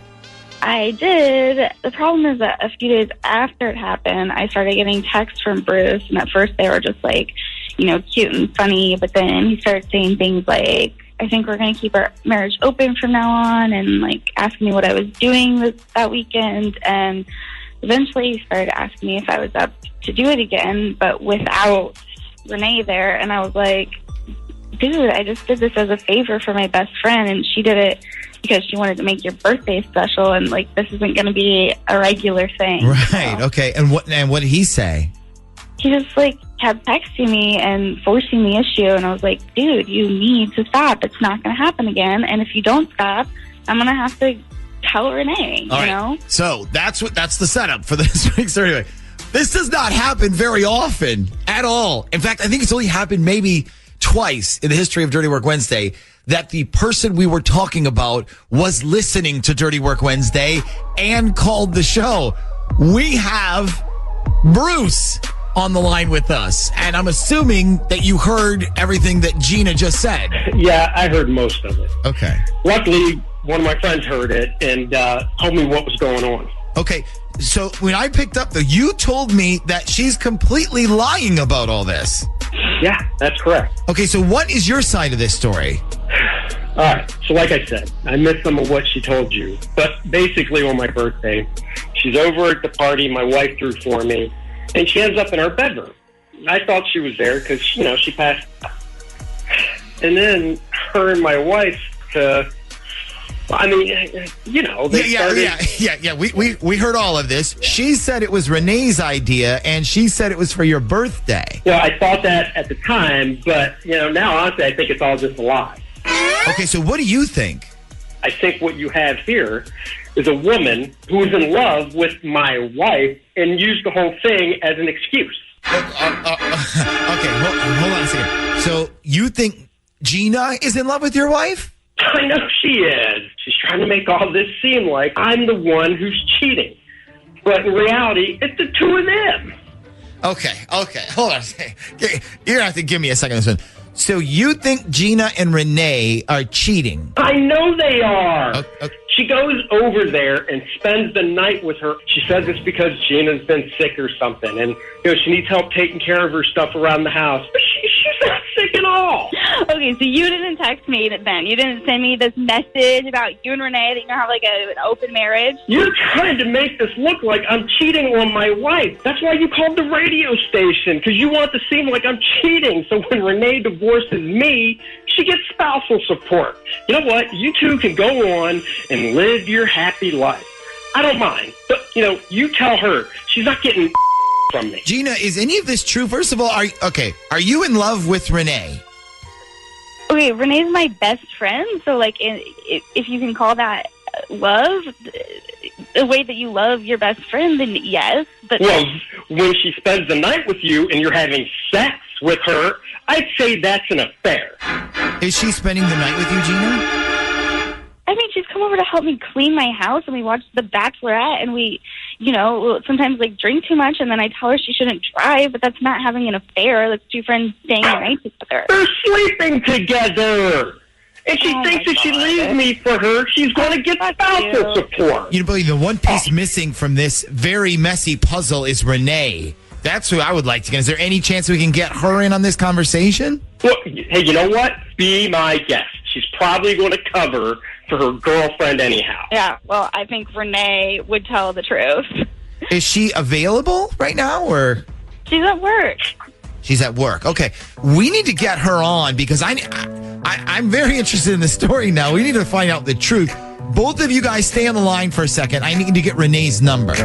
I did. The problem is that a few days after it happened, I started getting texts from Bruce, and at first they were just like, you know, cute and funny, but then he started saying things like, I think we're going to keep our marriage open from now on, and like asking me what I was doing that weekend, and eventually he started asking me if I was up to do it again, but without Renee there, and I was like, dude, I just did this as a favor for my best friend, and she did it because she wanted to make your birthday special, and like this isn't going to be a regular thing. Right. So. Okay. And what did he say? He just like kept texting me and forcing the issue, and I was like, dude, you need to stop. It's not going to happen again, and if you don't stop, I'm going to have to tell Renee. All you right. know? So that's the setup for this week's Dirty Work. This does not happen very often at all. In fact, I think it's only happened maybe twice in the history of Dirty Work Wednesday that the person we were talking about was listening to Dirty Work Wednesday and called the show. We have Bruce on the line with us, and I'm assuming that you heard everything that Gina just said. Yeah, I heard most of it. Okay. Luckily, one of my friends heard it and told me what was going on. Okay, so when I picked up, though, you told me that she's completely lying about all this. Yeah, that's correct. Okay, so what is your side of this story? All right, so like I said, I missed some of what she told you. But basically on my birthday, she's over at the party my wife threw for me, and she ends up in our bedroom. I thought she was there because, she passed out. And then her and my wife, they started... Yeah. We heard all of this. She said it was Renee's idea, and she said it was for your birthday. Well, I thought that at the time, but, now honestly, I think it's all just a lie. Okay, so what do you think? I think what you have here is a woman who is in love with my wife and used the whole thing as an excuse. Okay, hold on a second. So you think Gina is in love with your wife? I know she is. She's trying to make all this seem like I'm the one who's cheating. But in reality, it's the two of them. Okay. Hold on a second. You're going to have to give me a second on this one. So you think Gina and Renee are cheating? I know they are. She goes over there and spends the night with her. She says it's because Gina's been sick or something, and she needs help taking care of her stuff around the house. But she's not sick at all. Okay, so you didn't text me then. You didn't send me this message about you and Renee that you have an open marriage. You're trying to make this look like I'm cheating on my wife. That's why you called the radio station, because you want it to seem like I'm cheating. So when Renee divorces me, she gets spousal support. You know what? You two can go on and live your happy life. I don't mind. But, you tell her she's not getting from me. Gina, is any of this true? First of all, are you in love with Renee? Okay, Renee's my best friend, so if you can call that love, the way that you love your best friend, then yes. But well, when she spends the night with you and you're having sex with her, I'd say that's an affair. Is she spending the night with you, Gina? She's come over to help me clean my house, and we watch The Bachelorette, and we, sometimes drink too much, and then I tell her she shouldn't drive, but that's not having an affair. That's two friends staying the night together. They're sleeping together. And she thinks if she leaves me for her, she's going to get spousal support. You believe the one piece missing from this very messy puzzle is Renee. That's who I would like to get. Is there any chance we can get her in on this conversation? Well, hey, you know what? Be my guest. She's probably going to cover for her girlfriend anyhow. Yeah, well, I think Renee would tell the truth. Is she available right now, or? She's at work. She's at work. Okay. We need to get her on because I'm very interested in the story now. We need to find out the truth. Both of you guys stay on the line for a second. I need to get Renee's number.